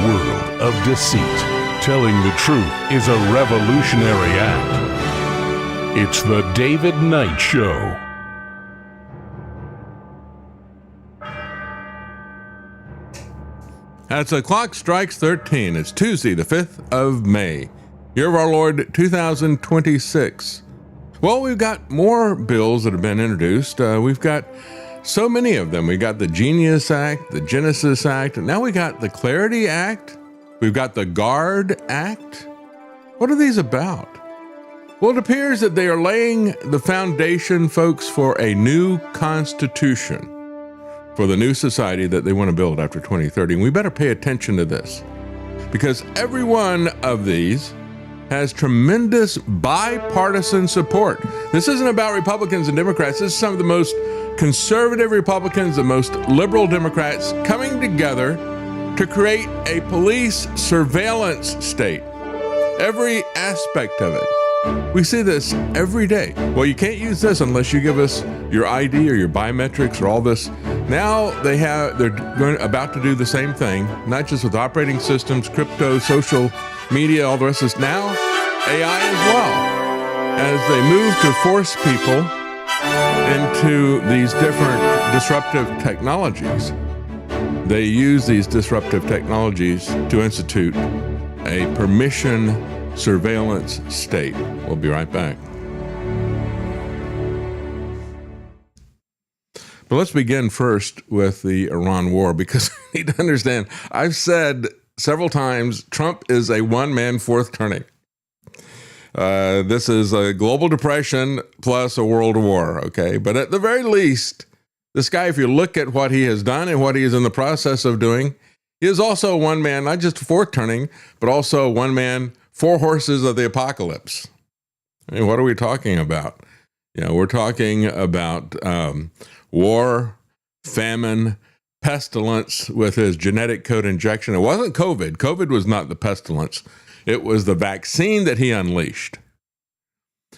world of deceit, telling the truth is a revolutionary act. It's the David Knight Show. As the clock strikes 13, it's Tuesday, the 5th of May, year of our Lord 2026. Well, we've got more bills that have been introduced. We've got so many of them. We got the Genius Act, the Genesis Act, and now we got the Clarity Act. We've got the Guard Act. What are these about? Well, it appears that they are laying the foundation, folks, for a new constitution for the new society that they want to build after 2030. And we better pay attention to this, because every one of these has tremendous bipartisan support. This isn't about Republicans and Democrats. This is some of the most conservative Republicans, the most liberal Democrats coming together to create a police surveillance state. Every aspect of it. We see this every day. Well, you can't use this unless you give us your ID or your biometrics or all this. Now they're about to do the same thing, not just with operating systems, crypto, social media, all the rest of this. Now AI as well, as they move to force people into these different disruptive technologies. They use these disruptive technologies to institute a permission surveillance state. We'll be right back. But let's begin first with the Iran war, because you need to understand, I've said several times, Trump is a one-man fourth turning. This is a global depression plus a world war, okay? But at the very least, this guy, if you look at what he has done and what he is in the process of doing, he is also one man, not just fourth turning, but also one man, four horses of the apocalypse. I mean, what are we talking about? We're talking about war, famine, pestilence with his genetic code injection. It wasn't COVID. COVID was not the pestilence. It was the vaccine that he unleashed.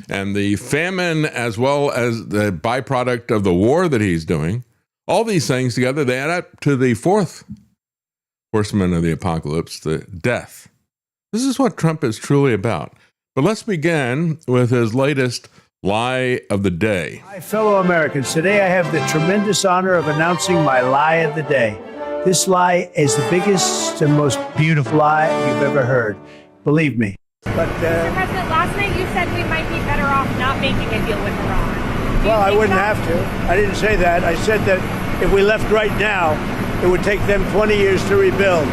And the famine, as well as the byproduct of the war that he's doing, all these things together, they add up to the fourth horseman of the apocalypse, the death. This is what Trump is truly about. But let's begin with his latest lie of the day. My fellow Americans, today I have the tremendous honor of announcing my lie of the day. This lie is the biggest and most beautiful lie you've ever heard. Believe me. But Mr. President, last night you said we might be better off not making a deal with Iran. well, I wouldn't have to. I didn't say that. I said that if we left right now, it would take them 20 years to rebuild.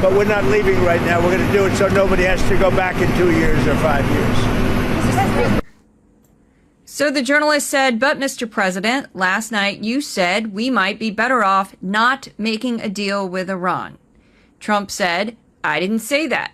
But we're not leaving right now. We're going to do it so nobody has to go back in 2 years or 5 years. So the journalist said, but Mr. President, last night you said we might be better off not making a deal with Iran. Trump said, I didn't say that.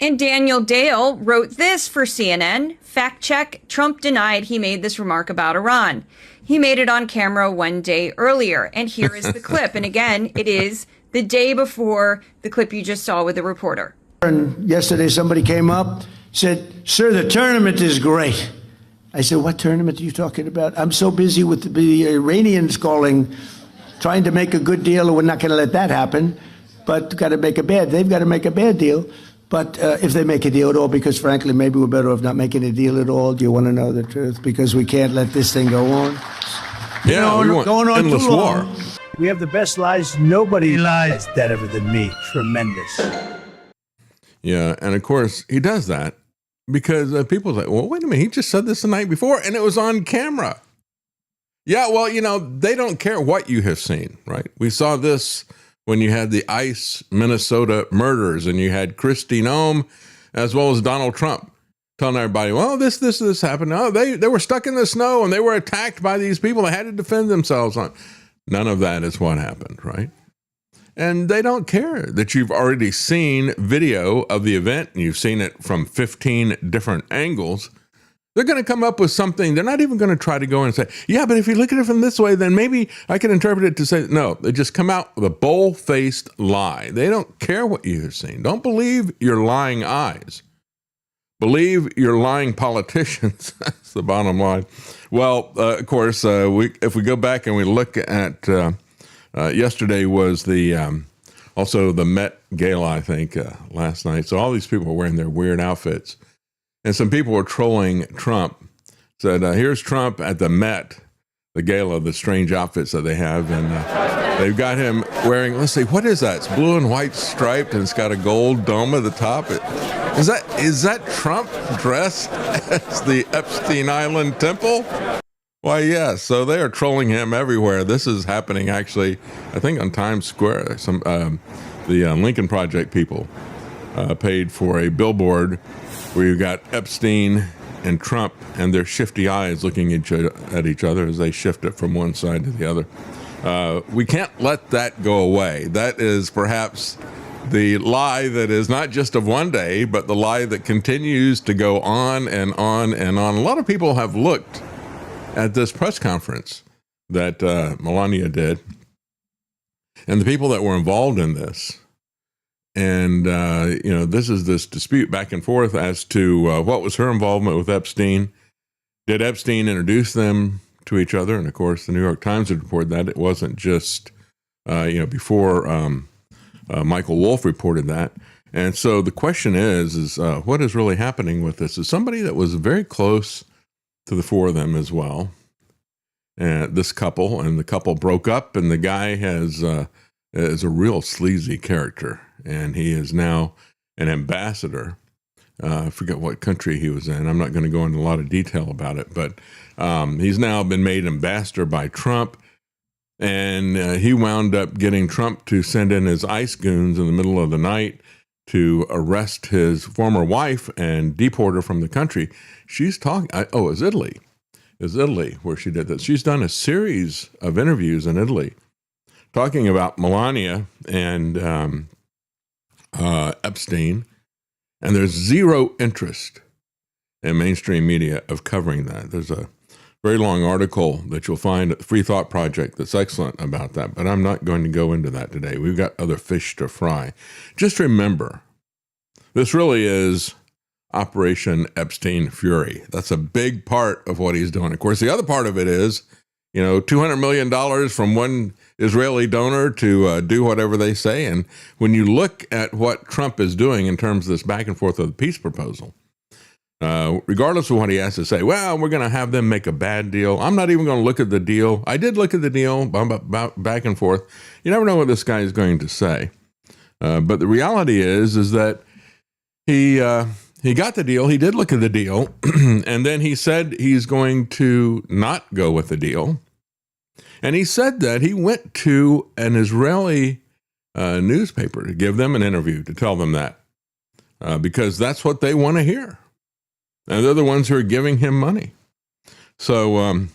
And Daniel Dale wrote this for CNN. Fact check, Trump denied he made this remark about Iran. He made it on camera one day earlier. And here is the clip. And again, it is the day before the clip you just saw with the reporter. And yesterday somebody came up, said, sir, the tournament is great. I said, what tournament are you talking about? I'm so busy with the Iranians trying to make a good deal, and we're not going to let that happen. But they've got to make a bad deal. But if they make a deal at all, because frankly, maybe we're better off not making a deal at all. Do you want to know the truth? Because we can't let this thing go on. Yeah, we want going on endless too long. war. We have the best lies. Nobody lies better than me. Tremendous. Yeah, and of course, he does that because people say, well, wait a minute, he just said this the night before, and it was on camera. Yeah, well, they don't care what you have seen, right? We saw this when you had the ICE Minnesota murders, and you had Kristi Noem as well as Donald Trump telling everybody, well, this happened. Oh, they were stuck in the snow, and they were attacked by these people. They had to defend themselves. None of that is what happened, right? And they don't care that you've already seen video of the event and you've seen it from 15 different angles. They're going to come up with something. They're not even going to try to go and say, yeah, but if you look at it from this way, then maybe I can interpret it to say, no, they just come out with a bold-faced lie. They don't care what you have seen. Don't believe your lying eyes. Believe your lying politicians. That's the bottom line. Well, of course, if we go back and we look at yesterday was the Also the Met Gala, I think, last night. So all these people were wearing their weird outfits. And some people were trolling Trump. Said, here's Trump at the Met, the gala, the strange outfits that they have. And they've got him wearing, let's see, what is that? It's blue and white striped, and it's got a gold dome at the top. Is that Trump dressed as the Epstein Island Temple? Why, yes. So they are trolling him everywhere. This is happening, actually, I think, on Times Square. The Lincoln Project people paid for a billboard where you got Epstein and Trump and their shifty eyes looking at each other as they shift it from one side to the other. We can't let that go away. That is perhaps the lie that is not just of one day, but the lie that continues to go on and on and on. A lot of people have looked at this press conference that Melania did and the people that were involved in this. And, this is this dispute back and forth as to what was her involvement with Epstein. Did Epstein introduce them to each other? And, of course, the New York Times had reported that. It wasn't just, before Michael Wolff reported that. And so the question is what is really happening with this? Is somebody that was very close to the four of them as well, this couple, and the couple broke up, and the guy is a real sleazy character. And he is now an ambassador. I forget what country he was in. I'm not going to go into a lot of detail about it, but he's now been made ambassador by Trump. And he wound up getting Trump to send in his ICE goons in the middle of the night to arrest his former wife and deport her from the country. She's talking, it was Italy. It was Italy where she did that. She's done a series of interviews in Italy talking about Melania and Epstein, and there's zero interest in mainstream media of covering that. There's a very long article that you'll find at the Free Thought Project that's excellent about that, but I'm not going to go into that today. We've got other fish to fry. Just remember, this really is Operation Epstein Fury. That's a big part of what he's doing. Of course, the other part of it is, $200 million from one Israeli donor to do whatever they say. And when you look at what Trump is doing in terms of this back and forth of the peace proposal, regardless of what he has to say, well, we're going to have them make a bad deal. I'm not even going to look at the deal. I did look at the deal back and forth. You never know what this guy is going to say. But the reality is that he got the deal. He did look at the deal. And then he said he's going to not go with the deal. And he said that he went to an Israeli newspaper to give them an interview, to tell them that, because that's what they want to hear. And they're the ones who are giving him money. So,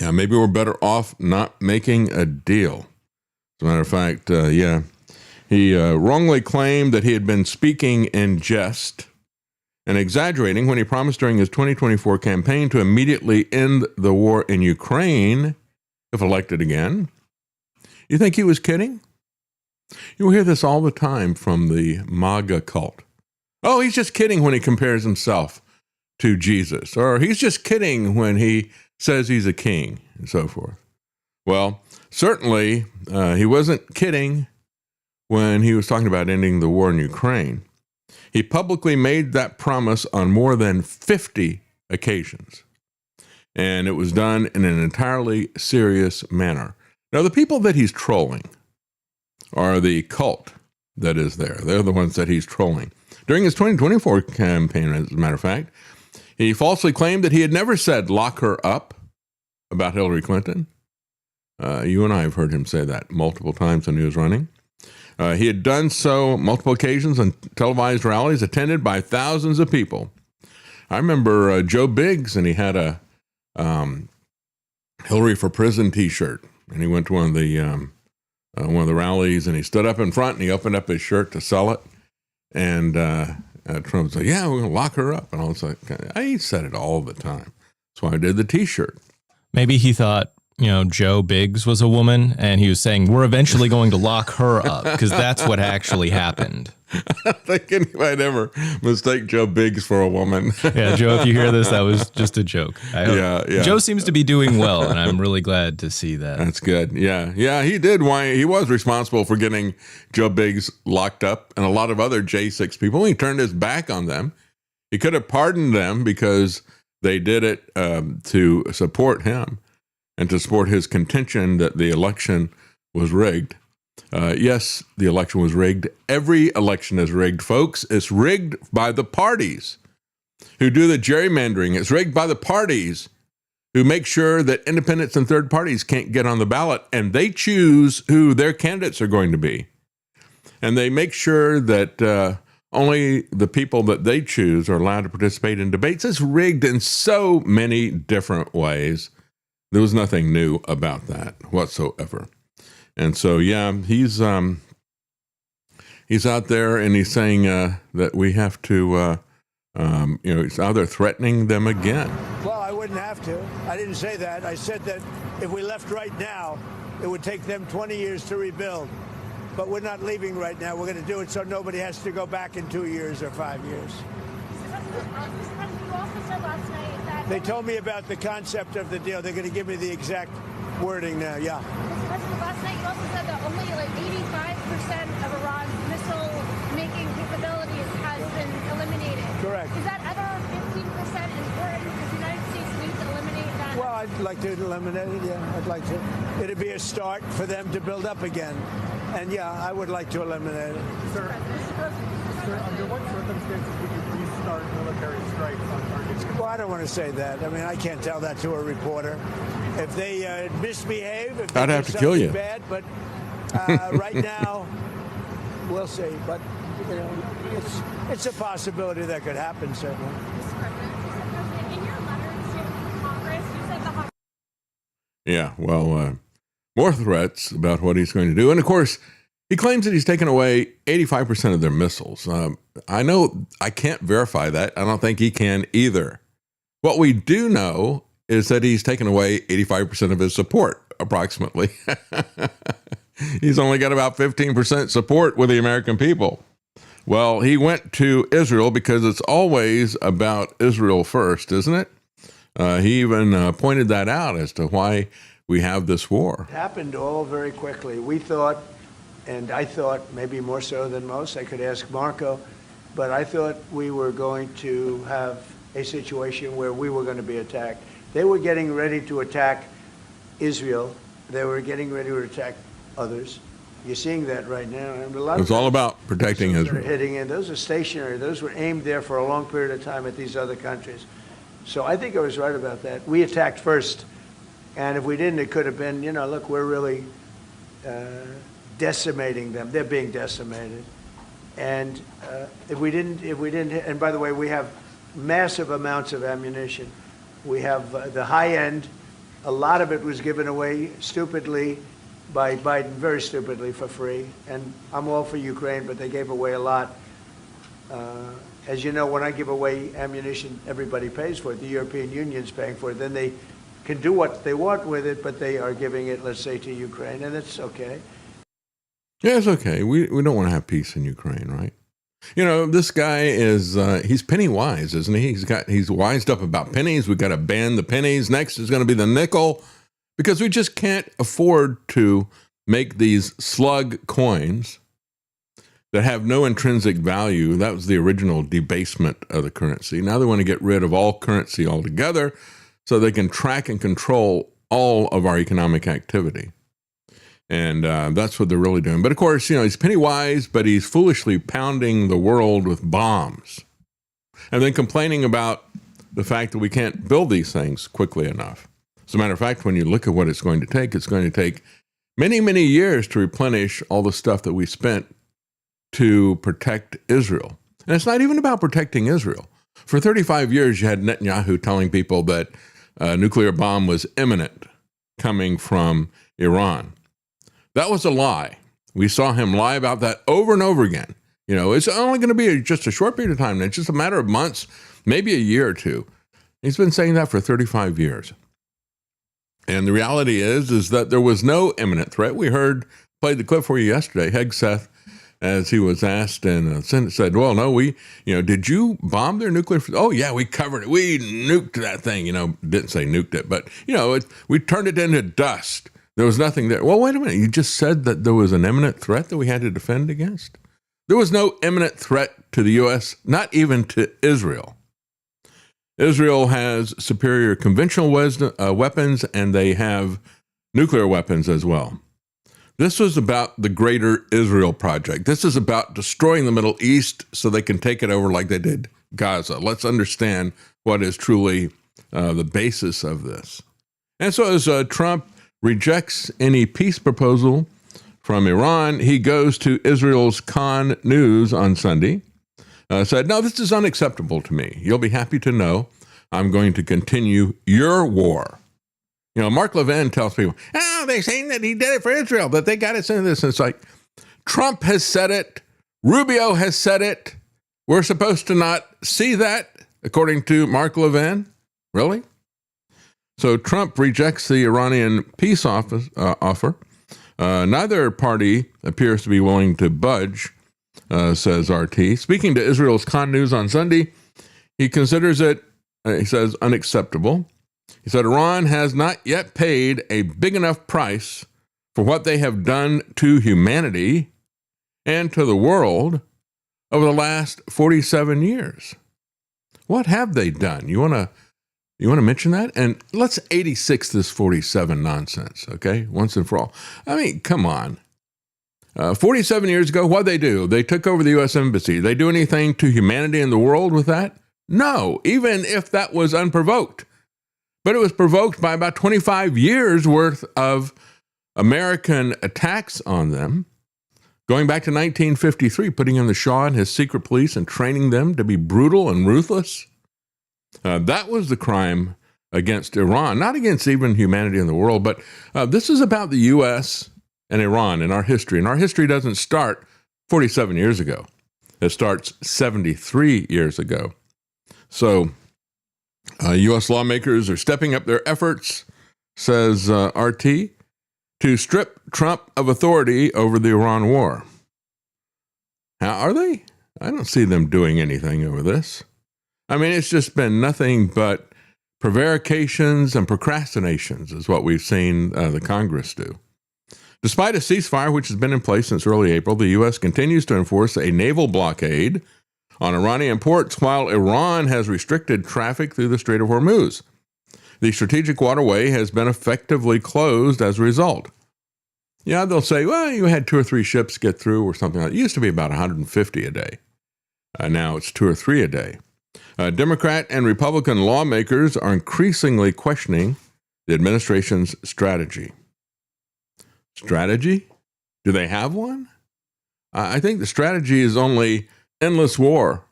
maybe we're better off not making a deal. As a matter of fact, he wrongly claimed that he had been speaking in jest and exaggerating when he promised during his 2024 campaign to immediately end the war in Ukraine if elected again. You think he was kidding? You hear this all the time from the MAGA cult. Oh, he's just kidding when he compares himself to Jesus, or he's just kidding when he says he's a king, and so forth. Well, certainly he wasn't kidding when he was talking about ending the war in Ukraine. He publicly made that promise on more than 50 occasions, and it was done in an entirely serious manner. Now, the people that he's trolling are the cult that is there. They're the ones that he's trolling. During his 2024 campaign, as a matter of fact, he falsely claimed that he had never said lock her up about Hillary Clinton. You and I have heard him say that multiple times when he was running. He had done so multiple occasions on televised rallies attended by thousands of people. I remember Joe Biggs, and he had a Hillary for Prison T-shirt, and he went to one of the rallies, and he stood up in front and he opened up his shirt to sell it, and Trump said, "Yeah, we're going to lock her up," and I was like, I said it all the time. That's why I did the T-shirt. Maybe he thought Joe Biggs was a woman, and he was saying, we're eventually going to lock her up, because that's what actually happened. I don't think anybody ever mistake Joe Biggs for a woman. Yeah, Joe, if you hear this, that was just a joke. I hope. Yeah. Joe seems to be doing well, and I'm really glad to see that. That's good. Yeah, he did. He was responsible for getting Joe Biggs locked up and a lot of other J6 people. He turned his back on them. He could have pardoned them because they did it to support him and to support his contention that the election was rigged. Yes, the election was rigged. Every election is rigged, folks. It's rigged by the parties who do the gerrymandering. It's rigged by the parties who make sure that independents and third parties can't get on the ballot, and they choose who their candidates are going to be. And they make sure that only the people that they choose are allowed to participate in debates. It's rigged in so many different ways. There was nothing new about that whatsoever. And so, yeah, he's out there and he's saying that we have to, he's out there threatening them again. Well, I wouldn't have to. I didn't say that. I said that if we left right now, it would take them 20 years to rebuild. But we're not leaving right now. We're going to do it so nobody has to go back in 2 years or 5 years. They told me about the concept of the deal. They're going to give me the exact wording now, yeah. Last night you also said that only like 85% of Iran's missile-making capabilities has been eliminated. Correct. Is that other 15% important? Does the United States need to eliminate that? Well, I'd like to eliminate it, yeah. I'd like to. It'd be a start for them to build up again. And, yeah, I would like to eliminate it. Sir, under what circumstances would you restart military strikes on targets? Well, I don't want to say that. I mean, I can't tell that to a reporter. If they misbehave, if I'd they have do to kill you. bad, but right now, we'll see. But it's a possibility that could happen, certainly. In your letter to Congress, you said the Yeah, well, more threats about what he's going to do. And of course, he claims that he's taken away 85% of their missiles. I know I can't verify that. I don't think he can either. What we do know is that he's taken away 85% of his support, approximately. He's only got about 15% support with the American people. Well, he went to Israel because it's always about Israel first, isn't it? He even pointed that out as to why we have this war. It happened all very quickly. We thought, and I thought maybe more so than most, I could ask Marco, but I thought we were going to have a situation where we were going to be attacked. They were getting ready to attack Israel. They were getting ready to attack others. You're seeing that right now. And a lot It's all about protecting Israel. Hitting in. Those are stationary. Those were aimed there for a long period of time at these other countries. So I think I was right about that. We attacked first. And if we didn't, it could have been, look, we're really decimating them. They're being decimated. And if we didn't, and by the way, we have massive amounts of ammunition. We have the high end. A lot of it was given away stupidly by Biden, very stupidly, for free. And I'm all for Ukraine, but they gave away a lot. As you know, when I give away ammunition, everybody pays for it. The European Union's paying for it. Then they can do what they want with it, but they are giving it, let's say, to Ukraine, and it's okay. Yeah, it's okay. We don't want to have peace in Ukraine, right? This guy is, he's penny wise, isn't he? He's wised up about pennies. We've got to ban the pennies. Next is going to be the nickel, because we just can't afford to make these slug coins that have no intrinsic value. That was the original debasement of the currency. Now they want to get rid of all currency altogether so they can track and control all of our economic activity. And that's what they're really doing. But of course, he's penny wise, but he's foolishly pounding the world with bombs and then complaining about the fact that we can't build these things quickly enough. As a matter of fact, when you look at what it's going to take many, many years to replenish all the stuff that we spent to protect Israel. And it's not even about protecting Israel. For 35 years, you had Netanyahu telling people that a nuclear bomb was imminent coming from Iran. That was a lie. We saw him lie about that over and over again. It's only going to be just a short period of time. It's just a matter of months, maybe a year or two. He's been saying that for 35 years. And the reality is that there was no imminent threat. We played the clip for you yesterday. Hegseth, as he was asked in the Senate, said, well, no, did you bomb their nuclear? Oh, yeah, we covered it. We nuked that thing, didn't say nuked it, but, we turned it into dust. There was nothing there. Well, wait a minute. You just said that there was an imminent threat that we had to defend against? There was no imminent threat to the U.S., not even to Israel. Israel has superior conventional weapons, and they have nuclear weapons as well. This was about the Greater Israel Project. This is about destroying the Middle East so they can take it over like they did Gaza. Let's understand what is truly the basis of this. And so as Trump rejects any peace proposal from Iran, he goes to Israel's Khan News on Sunday, said, no, this is unacceptable to me. You'll be happy to know I'm going to continue your war. Mark Levin tells people, they're saying that he did it for Israel, that they got us into this. And it's like, Trump has said it. Rubio has said it. We're supposed to not see that, according to Mark Levin. Really? So Trump rejects the Iranian peace offer. Neither party appears to be willing to budge, says RT. Speaking to Israel's Khan News on Sunday, he considers it, he says, unacceptable. He said Iran has not yet paid a big enough price for what they have done to humanity and to the world over the last 47 years. What have they done? You want to mention that? And let's 86 this 47 nonsense, okay? Once and for all. I mean, come on. 47 years ago, what'd they do? They took over the U.S. Embassy. Did they do anything to humanity and the world with that? No, even if that was unprovoked. But it was provoked by about 25 years worth of American attacks on them, going back to 1953, putting in the Shah and his secret police and training them to be brutal and ruthless. That was the crime against Iran, not against even humanity in the world, but this is about the U.S. and Iran in our history. And our history doesn't start 47 years ago. It starts 73 years ago. So U.S. lawmakers are stepping up their efforts, says RT, to strip Trump of authority over the Iran war. Now, are they? I don't see them doing anything over this. I mean, it's just been nothing but prevarications and procrastinations is what we've seen the Congress do. Despite a ceasefire which has been in place since early April, the U.S. continues to enforce a naval blockade on Iranian ports while Iran has restricted traffic through the Strait of Hormuz. The strategic waterway has been effectively closed as a result. Yeah, they'll say, well, you had 2 or 3 ships get through or something like that. It used to be about 150 a day. Now it's 2 or 3 a day. Democrat and Republican lawmakers are increasingly questioning the administration's strategy. Strategy? Do they have one? I think the strategy is only endless war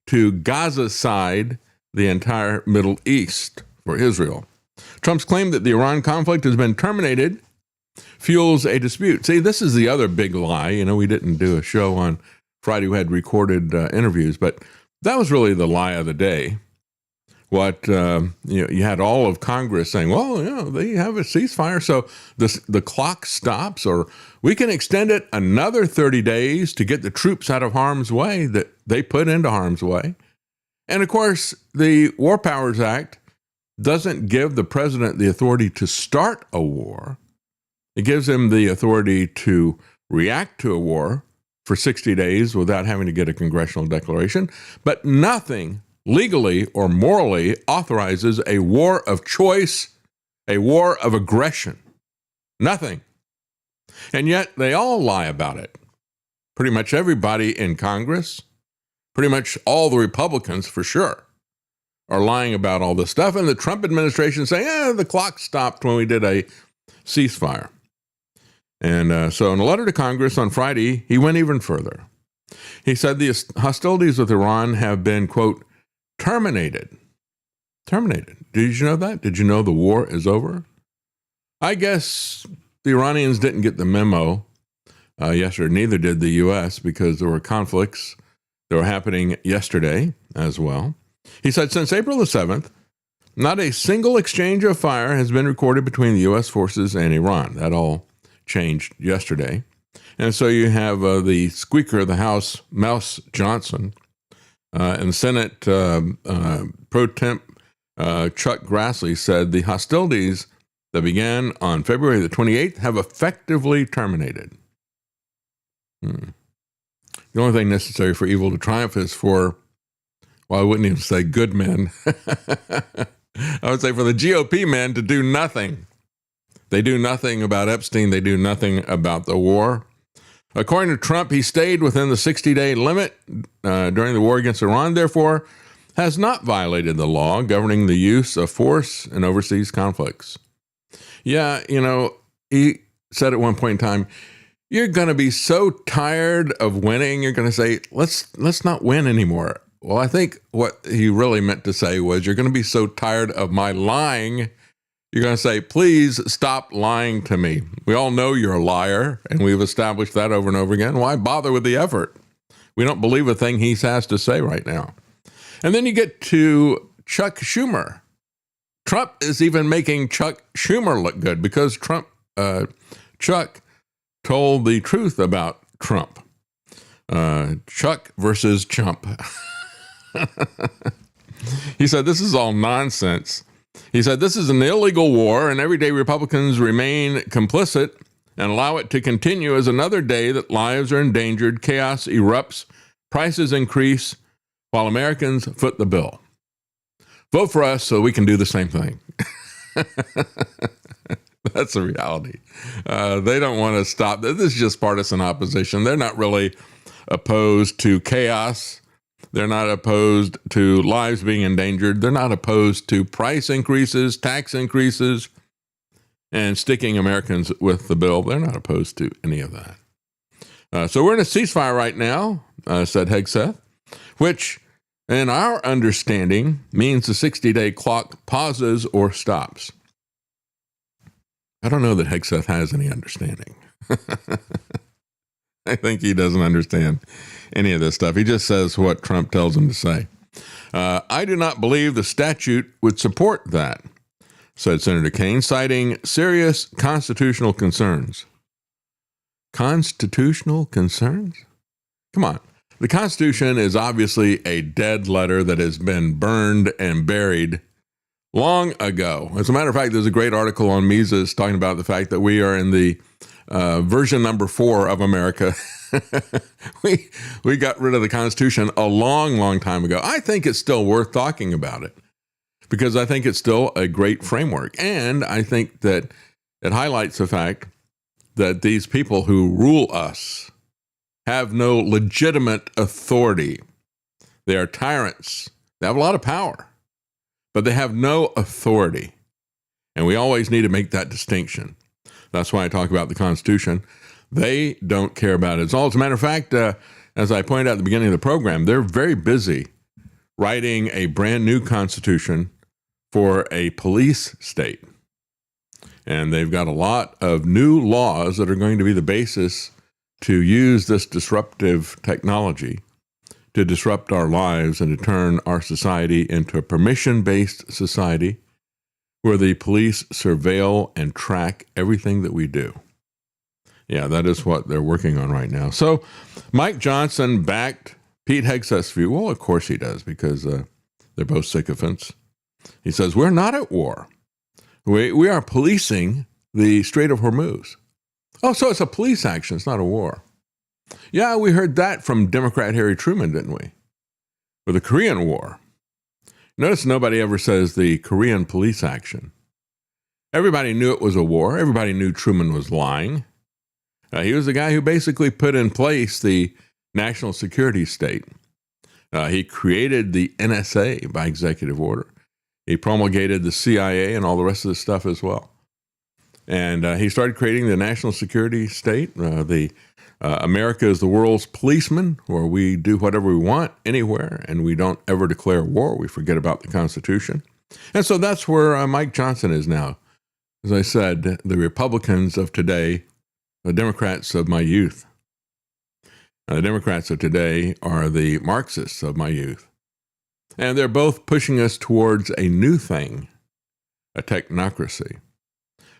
to Gaza-side the entire Middle East for Israel. Trump's claim that the Iran conflict has been terminated fuels a dispute. See, this is the other big lie. We didn't do a show on Friday. We had recorded interviews, but that was really the lie of the day. What you had all of Congress saying, well, they have a ceasefire, so the clock stops, or we can extend it another 30 days to get the troops out of harm's way that they put into harm's way. And of course, the War Powers Act doesn't give the president the authority to start a war. It gives him the authority to react to a war for 60 days without having to get a congressional declaration, but nothing legally or morally authorizes a war of choice, a war of aggression. Nothing. And yet they all lie about it. Pretty much everybody in Congress, pretty much all the Republicans for sure, are lying about all this stuff. And the Trump administration saying, the clock stopped when we did a ceasefire. And so in a letter to Congress on Friday, he went even further. He said the hostilities with Iran have been, quote, terminated. Terminated. Did you know that? Did you know the war is over? I guess the Iranians didn't get the memo yesterday. Neither did the U.S. because there were conflicts that were happening yesterday as well. He said since April the 7th, Not a single exchange of fire has been recorded between the U.S. forces and Iran. That all changed yesterday. And so you have the Speaker of the House, Mouse Johnson, and Senate Pro Temp Chuck Grassley said the hostilities that began on February the 28th have effectively terminated. The only thing necessary for evil to triumph is for, well, I wouldn't even say good men. I would say for the GOP men to do nothing. They do nothing about Epstein. They do nothing about the war. According to Trump, he stayed within the 60-day limit during the war against Iran, therefore has not violated the law governing the use of force in overseas conflicts. Yeah, you know, he said at one point in time, you're going to be so tired of winning, you're going to say, let's not win anymore. Well, I think what he really meant to say was, you're going to be so tired of my lying, you're going to say, please stop lying to me. We all know you're a liar, and we've established that over and over again. Why bother with the effort? We don't believe a thing he has to say right now. And then you get to Chuck Schumer. Trump is even making Chuck Schumer look good because Chuck told the truth about Trump. Chuck versus Chump. He said, this is all nonsense. He said, this is an illegal war, and everyday Republicans remain complicit and allow it to continue as another day that lives are endangered, chaos erupts, prices increase, while Americans foot the bill. Vote for us so we can do the same thing. That's the reality. They don't want to stop. This is just partisan opposition. They're not really opposed to chaos. They're not opposed to lives being endangered. They're not opposed to price increases, tax increases, and sticking Americans with the bill. They're not opposed to any of that. So we're in a ceasefire right now, said Hegseth, which in our understanding means the 60-day clock pauses or stops. I don't know that Hegseth has any understanding. I think he doesn't understand any of this stuff. He just says what Trump tells him to say. I do not believe the statute would support that, said Senator Kaine, citing serious constitutional concerns. Constitutional concerns? Come on. The Constitution is obviously a dead letter that has been burned and buried long ago. As a matter of fact, there's a great article on Mises talking about the fact that we are in the version number 4 of America. we got rid of the Constitution a long, long time ago. I think it's still worth talking about it because I think it's still a great framework. And I think that it highlights the fact that these people who rule us have no legitimate authority. They are tyrants. They have a lot of power, but they have no authority. And we always need to make that distinction. That's why I talk about the Constitution. They don't care about it at all. As a matter of fact, as I pointed out at the beginning of the program, they're very busy writing a brand new Constitution for a police state. And they've got a lot of new laws that are going to be the basis to use this disruptive technology to disrupt our lives and to turn our society into a permission-based society where the police surveil and track everything that we do. Yeah, that is what they're working on right now. So Mike Johnson backed Pete Hegseth's view. Well, of course he does, because they're both sycophants. He says, we're not at war. We are policing the Strait of Hormuz. Oh, so it's a police action. It's not a war. Yeah, we heard that from Democrat Harry Truman, didn't we? With the Korean War. Notice nobody ever says the Korean police action. Everybody knew it was a war. Everybody knew Truman was lying. He was the guy who basically put in place the national security state. He created the NSA by executive order. He promulgated the CIA and all the rest of the stuff as well. And he started creating the national security state. America is the world's policeman, where we do whatever we want anywhere, and we don't ever declare war. We forget about the Constitution. And so that's where Mike Johnson is now. As I said, the Republicans of today, the Democrats of my youth. The Democrats of today are the Marxists of my youth. And they're both pushing us towards a new thing, a technocracy.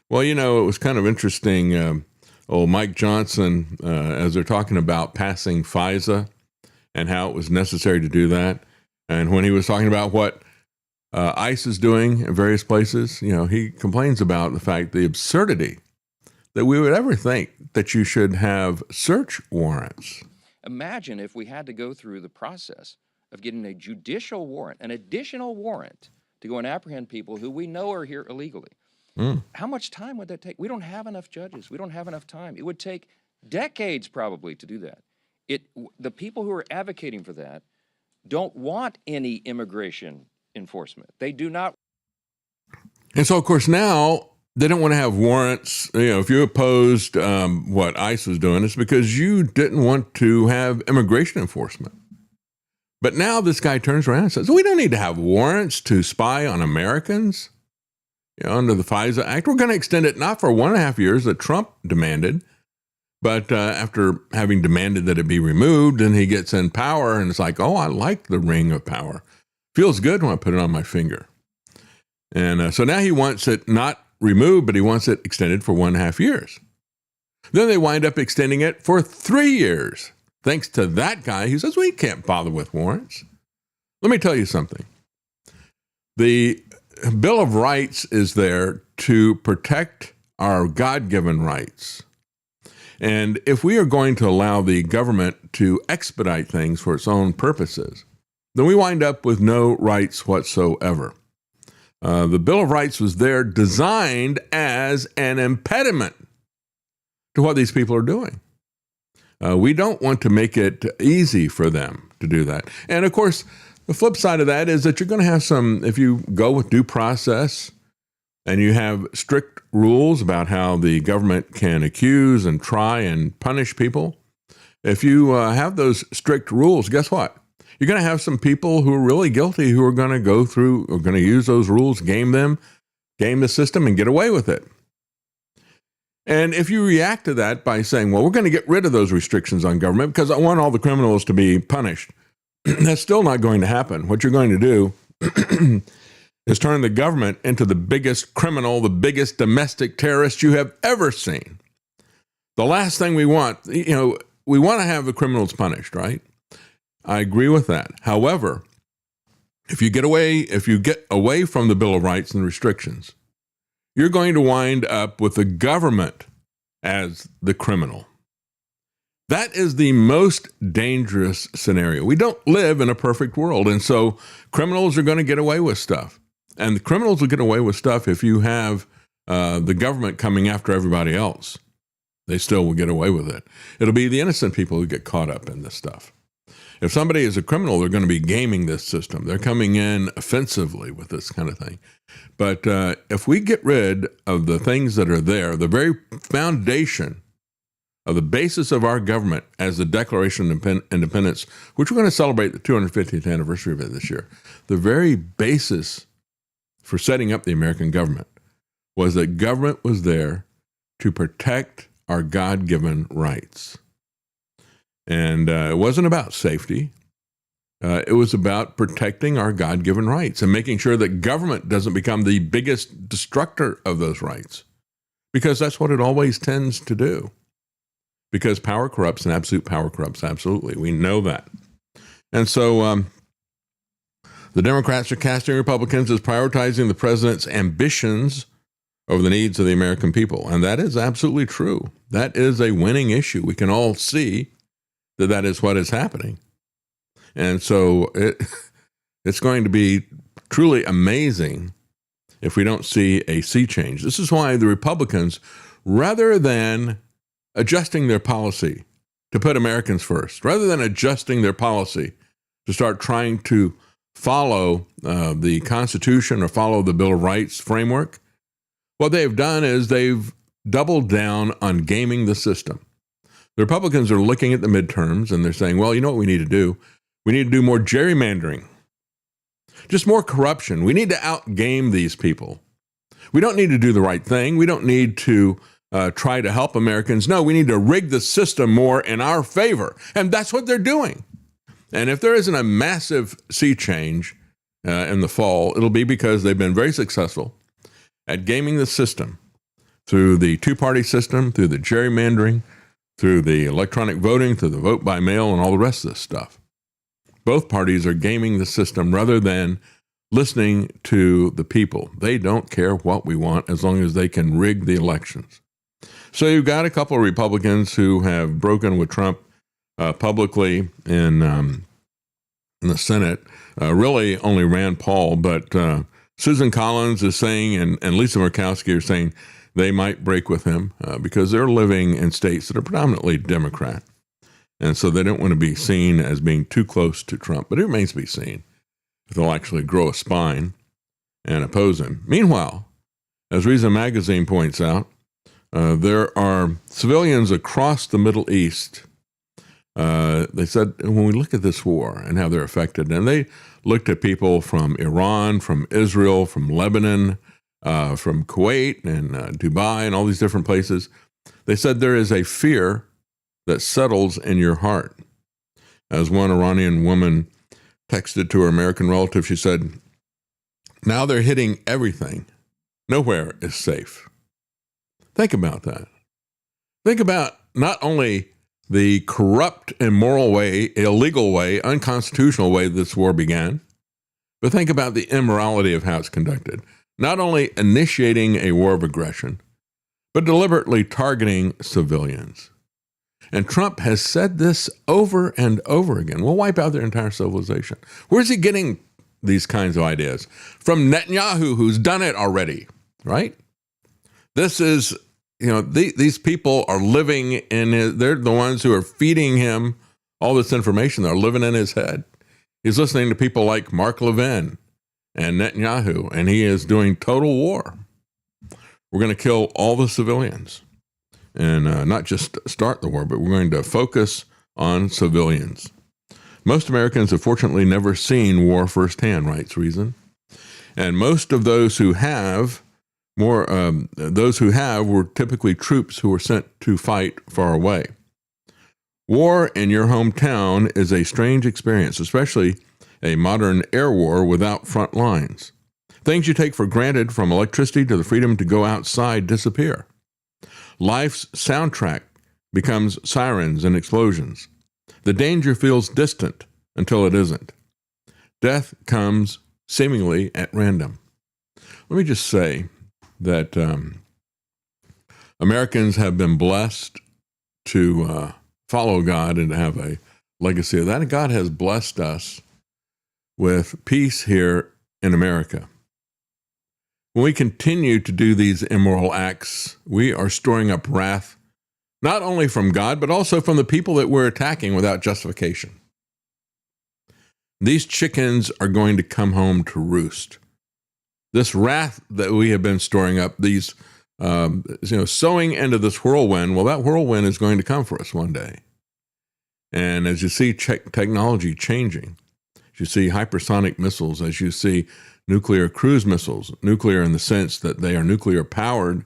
Well, you know, it was kind of interesting. Old Mike Johnson, as they're talking about passing FISA and how it was necessary to do that. And when he was talking about what ICE is doing in various places, you know, he complains about the fact, the absurdity that we would ever think that you should have search warrants. Imagine if we had to go through the process of getting a judicial warrant, an additional warrant to go and apprehend people who we know are here illegally. How much time would that take? We don't have enough judges. We don't have enough time. It would take decades probably to do that. The people who are advocating for that don't want any immigration enforcement. They do not. And so, of course, now they don't want to have warrants. You know, if you opposed what ICE was doing, it's because you didn't want to have immigration enforcement. But now this guy turns around and says, we don't need to have warrants to spy on Americans. You know, under the FISA Act, we're going to extend it not for 1.5 years that Trump demanded, but after having demanded that it be removed, and he gets in power, and it's like, oh, I like the ring of power. Feels good when I put it on my finger. And so now he wants it not removed, but he wants it extended for 1.5 years. Then they wind up extending it for 3 years, thanks to that guy who says, we can't bother with warrants. Let me tell you something. The Bill of Rights is there to protect our God-given rights. And if we are going to allow the government to expedite things for its own purposes, then we wind up with no rights whatsoever. The Bill of Rights was there designed as an impediment to what these people are doing. We don't want to make it easy for them to do that. And of course, the flip side of that is that you're going to have some, if you go with due process and you have strict rules about how the government can accuse and try and punish people, if you have those strict rules, guess what? You're going to have some people who are really guilty who are going to go through, are going to use those rules, game the system, and get away with it. And if you react to that by saying, well, we're going to get rid of those restrictions on government because I want all the criminals to be punished, that's still not going to happen. What you're going to do is turn the government into the biggest criminal, the biggest domestic terrorist you have ever seen. The last thing we want, you know, we want to have the criminals punished, right? I agree with that. However, if you get away from the Bill of Rights and restrictions, you're going to wind up with the government as the criminal. That is the most dangerous scenario. We don't live in a perfect world, and so criminals are going to get away with stuff. And the criminals will get away with stuff if you have the government coming after everybody else. They still will get away with it. It'll be the innocent people who get caught up in this stuff. If somebody is a criminal, they're going to be gaming this system. They're coming in offensively with this kind of thing. But if we get rid of the things that are there, the very foundation of the basis of our government as the Declaration of Independence, which we're going to celebrate the 250th anniversary of it this year, the very basis for setting up the American government was that government was there to protect our God-given rights. And it wasn't about safety. It was about protecting our God-given rights and making sure that government doesn't become the biggest destructor of those rights, because that's what it always tends to do. Because power corrupts and absolute power corrupts absolutely. We know that. And so the Democrats are casting Republicans as prioritizing the president's ambitions over the needs of the American people. And that is absolutely true. That is a winning issue. We can all see that is what is happening. And so it's going to be truly amazing if we don't see a sea change. This is why the Republicans, rather than adjusting their policy to put Americans first, rather than adjusting their policy to start trying to follow the Constitution or follow the Bill of Rights framework, what they've done is they've doubled down on gaming the system. The Republicans are looking at the midterms and they're saying, well, you know what we need to do? We need to do more gerrymandering, just more corruption. We need to outgame these people. We don't need to do the right thing. We don't need to try to help Americans. No, we need to rig the system more in our favor. And that's what they're doing. And if there isn't a massive sea change in the fall, it'll be because they've been very successful at gaming the system through the two-party system, through the gerrymandering, through the electronic voting, through the vote by mail, and all the rest of this stuff. Both parties are gaming the system rather than listening to the people. They don't care what we want as long as they can rig the elections. So you've got a couple of Republicans who have broken with Trump publicly in the Senate. Really only Rand Paul, but Susan Collins is saying, and Lisa Murkowski are saying they might break with him because they're living in states that are predominantly Democrat. And so they don't want to be seen as being too close to Trump. But it remains to be seen if they'll actually grow a spine and oppose him. Meanwhile, as Reason Magazine points out, there are civilians across the Middle East. They said, when we look at this war and how they're affected, and they looked at people from Iran, from Israel, from Lebanon, from Kuwait and Dubai and all these different places, they said there is a fear that settles in your heart. As one Iranian woman texted to her American relative, she said, now they're hitting everything. Nowhere is safe. Think about that. Think about not only the corrupt, immoral way, illegal way, unconstitutional way this war began, but think about the immorality of how it's conducted. Not only initiating a war of aggression, but deliberately targeting civilians. And Trump has said this over and over again. We'll wipe out their entire civilization. Where's he getting these kinds of ideas? From Netanyahu, who's done it already, right? This is, these people are living in they're the ones who are feeding him all this information. They're living in his head. He's listening to people like Mark Levin and Netanyahu, and he is doing total war. We're going to kill all the civilians. And not just start the war, but we're going to focus on civilians. Most Americans have fortunately never seen war firsthand, writes Reason. And most of those who have, were typically troops who were sent to fight far away. War in your hometown is a strange experience, especially a modern air war without front lines. Things you take for granted, from electricity to the freedom to go outside, disappear. Life's soundtrack becomes sirens and explosions. The danger feels distant until it isn't. Death comes seemingly at random. Let me just say that Americans have been blessed to follow God and to have a legacy of that. And God has blessed us with peace here in America. When we continue to do these immoral acts, we are storing up wrath, not only from God, but also from the people that we're attacking without justification. These chickens are going to come home to roost. This wrath that we have been storing up, these, sowing into this whirlwind, well, that whirlwind is going to come for us one day. And as you see technology changing, as you see hypersonic missiles, as you see nuclear cruise missiles, nuclear in the sense that they are nuclear powered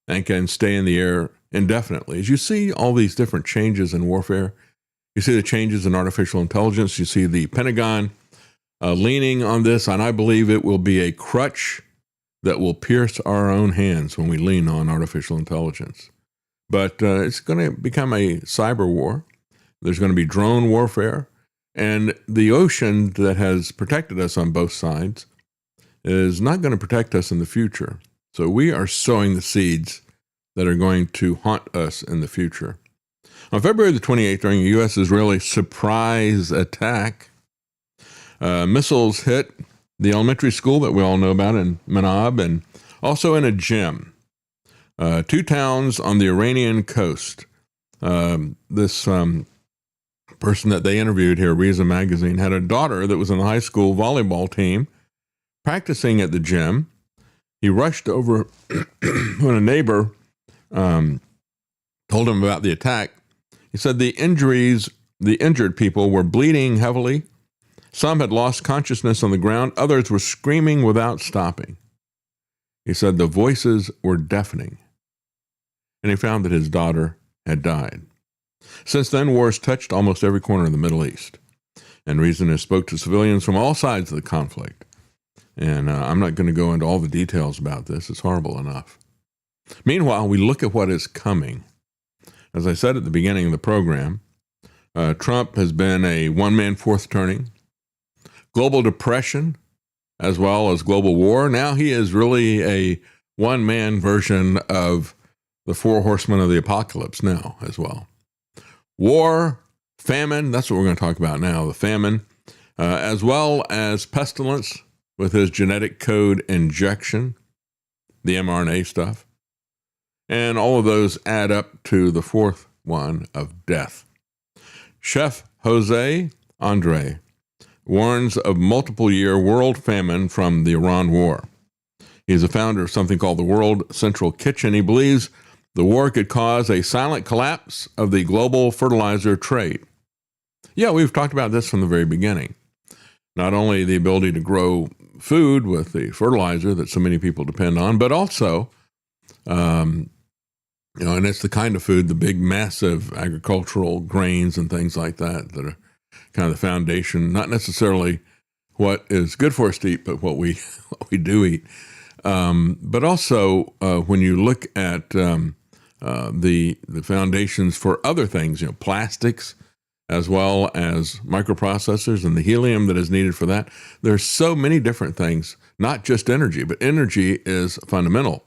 and can stay in the air indefinitely. As you see all these different changes in warfare, you see the changes in artificial intelligence, you see the Pentagon leaning on this, and I believe it will be a crutch that will pierce our own hands when we lean on artificial intelligence. But it's going to become a cyber war. There's going to be drone warfare, and the ocean that has protected us on both sides is not going to protect us in the future. So we are sowing the seeds that are going to haunt us in the future. On February the 28th, during a U.S.-Israeli surprise attack, missiles hit the elementary school that we all know about in Manab, and also in a gym. 2 towns on the Iranian coast. This person that they interviewed here, Reason Magazine, had a daughter that was in the high school volleyball team practicing at the gym. He rushed over when a neighbor told him about the attack. He said the injured people were bleeding heavily. Some had lost consciousness on the ground. Others were screaming without stopping. He said the voices were deafening. And he found that his daughter had died. Since then, wars touched almost every corner of the Middle East. and reason has spoke to civilians from all sides of the conflict. And I'm not going to go into all the details about this. It's horrible enough. Meanwhile, we look at what is coming. As I said at the beginning of the program, Trump has been a one-man fourth turning, global depression, as well as global war. Now he is really a one-man version of the four horsemen of the apocalypse now as well. War, famine, that's what we're going to talk about now, the famine, as well as pestilence with his genetic code injection, the mRNA stuff. And all of those add up to the fourth one of death. Chef Jose Andre warns of multiple-year world famine from the Iran war. He's a founder of something called the World Central Kitchen. He believes the war could cause a silent collapse of the global fertilizer trade. Yeah, we've talked about this from the very beginning. Not only the ability to grow food with the fertilizer that so many people depend on, but also, and it's the kind of food, the big, massive agricultural grains and things like that that are kind of the foundation, not necessarily what is good for us to eat, but what we do eat. But also, when you look at the foundations for other things, plastics, as well as microprocessors and the helium that is needed for that, there's so many different things, not just energy, but energy is fundamental,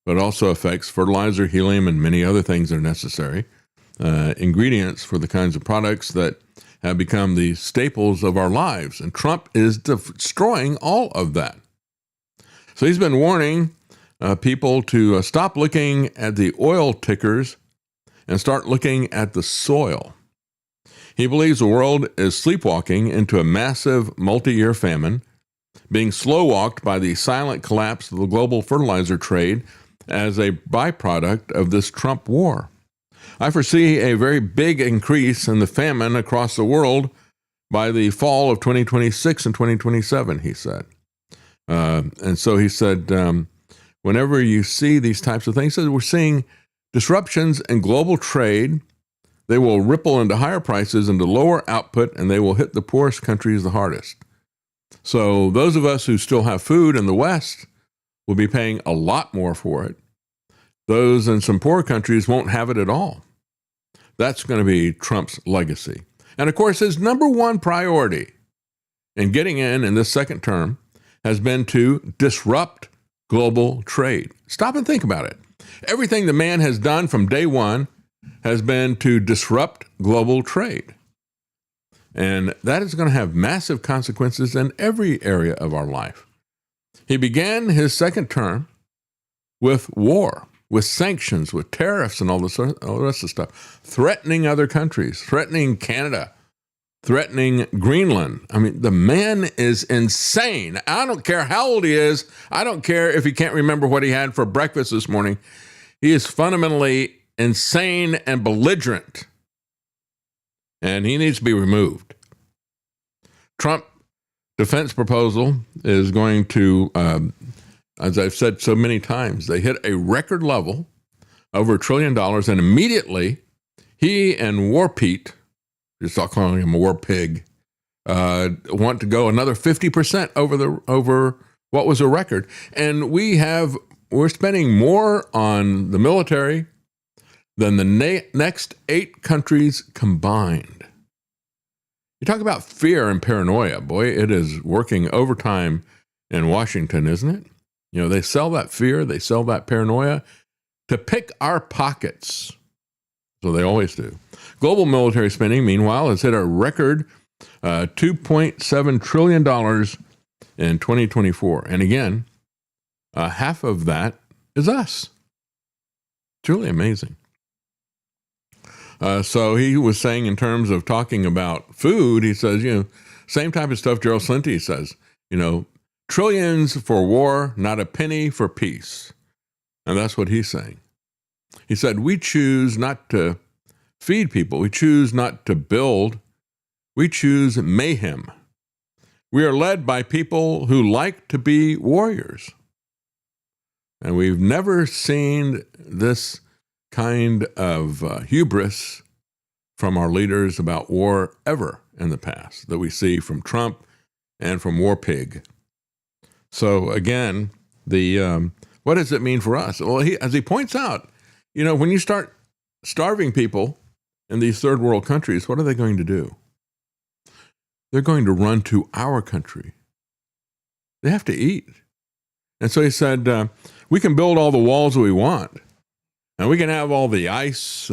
but also affects fertilizer, helium, and many other things that are necessary, ingredients for the kinds of products that have become the staples of our lives. And Trump is destroying all of that. So he's been warning people to stop looking at the oil tickers and start looking at the soil. He believes the world is sleepwalking into a massive multi-year famine, being slow-walked by the silent collapse of the global fertilizer trade as a byproduct of this Trump war. I foresee a very big increase in the famine across the world by the fall of 2026 and 2027, he said. And so he said, whenever you see these types of things, we're seeing disruptions in global trade. They will ripple into higher prices, into lower output, and they will hit the poorest countries the hardest. So those of us who still have food in the West will be paying a lot more for it. Those in some poor countries won't have it at all. That's going to be Trump's legacy. And of course, his number one priority in getting in this second term has been to disrupt global trade. Stop and think about it. Everything the man has done from day one has been to disrupt global trade. And that is going to have massive consequences in every area of our life. He began his second term with war, with sanctions, with tariffs and all the rest of the stuff, threatening other countries, threatening Canada, threatening Greenland. I mean, the man is insane. I don't care how old he is. I don't care if he can't remember what he had for breakfast this morning. He is fundamentally insane and belligerent, and he needs to be removed. Trump defense proposal is going to, as I've said so many times, they hit a record level, over $1 trillion, and immediately he and War Pete, just start calling him a war pig, want to go another 50% over what was a record. And we're spending more on the military than the next 8 countries combined. You talk about fear and paranoia. Boy, it is working overtime in Washington, isn't it? They sell that fear, they sell that paranoia to pick our pockets. So they always do. Global military spending, meanwhile, has hit a record $2.7 trillion in 2024. And again, half of that is us. It's really amazing. So he was saying, in terms of talking about food, he says, same type of stuff Gerald Slinty says, trillions for war, not a penny for peace. And that's what he's saying. He said, we choose not to feed people. We choose not to build. We choose mayhem. We are led by people who like to be warriors. And we've never seen this kind of hubris from our leaders about war ever in the past that we see from Trump and from War Pig. So again, what does it mean for us? Well, as he points out, when you start starving people in these third world countries, what are they going to do? They're going to run to our country. They have to eat. And so he said, we can build all the walls that we want, and we can have all the ICE,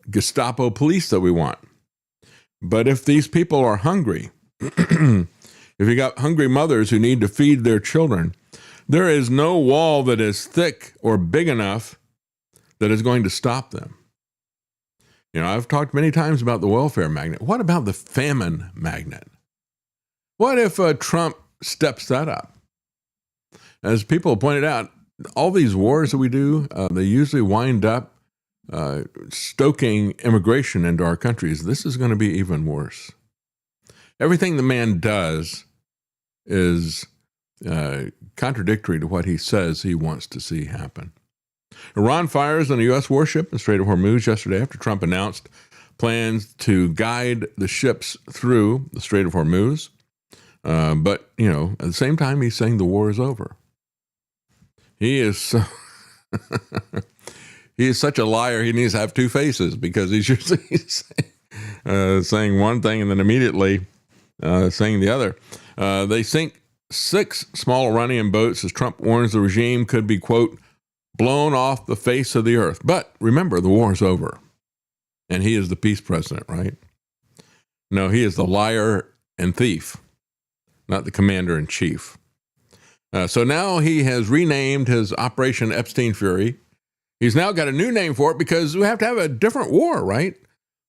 Gestapo police that we want. But if these people are hungry, if you got hungry mothers who need to feed their children, there is no wall that is thick or big enough that is going to stop them. I've talked many times about the welfare magnet. What about the famine magnet? What if Trump steps that up? As people pointed out, all these wars that we do, they usually wind up stoking immigration into our countries. This is going to be even worse. Everything the man does is contradictory to what he says he wants to see happen. Iran fires on a U.S. warship in the Strait of Hormuz yesterday after Trump announced plans to guide the ships through the Strait of Hormuz. But, at the same time, he's saying the war is over. He is such a liar. He needs to have two faces, because he's usually saying one thing and then immediately saying the other. They sink 6 small Iranian boats as Trump warns the regime could be, quote, blown off the face of the earth. But remember, the war is over. And he is the peace president, right? No, he is the liar and thief, not the commander-in-chief. So now he has renamed his Operation Epstein Fury. He's now got a new name for it because we have to have a different war, right?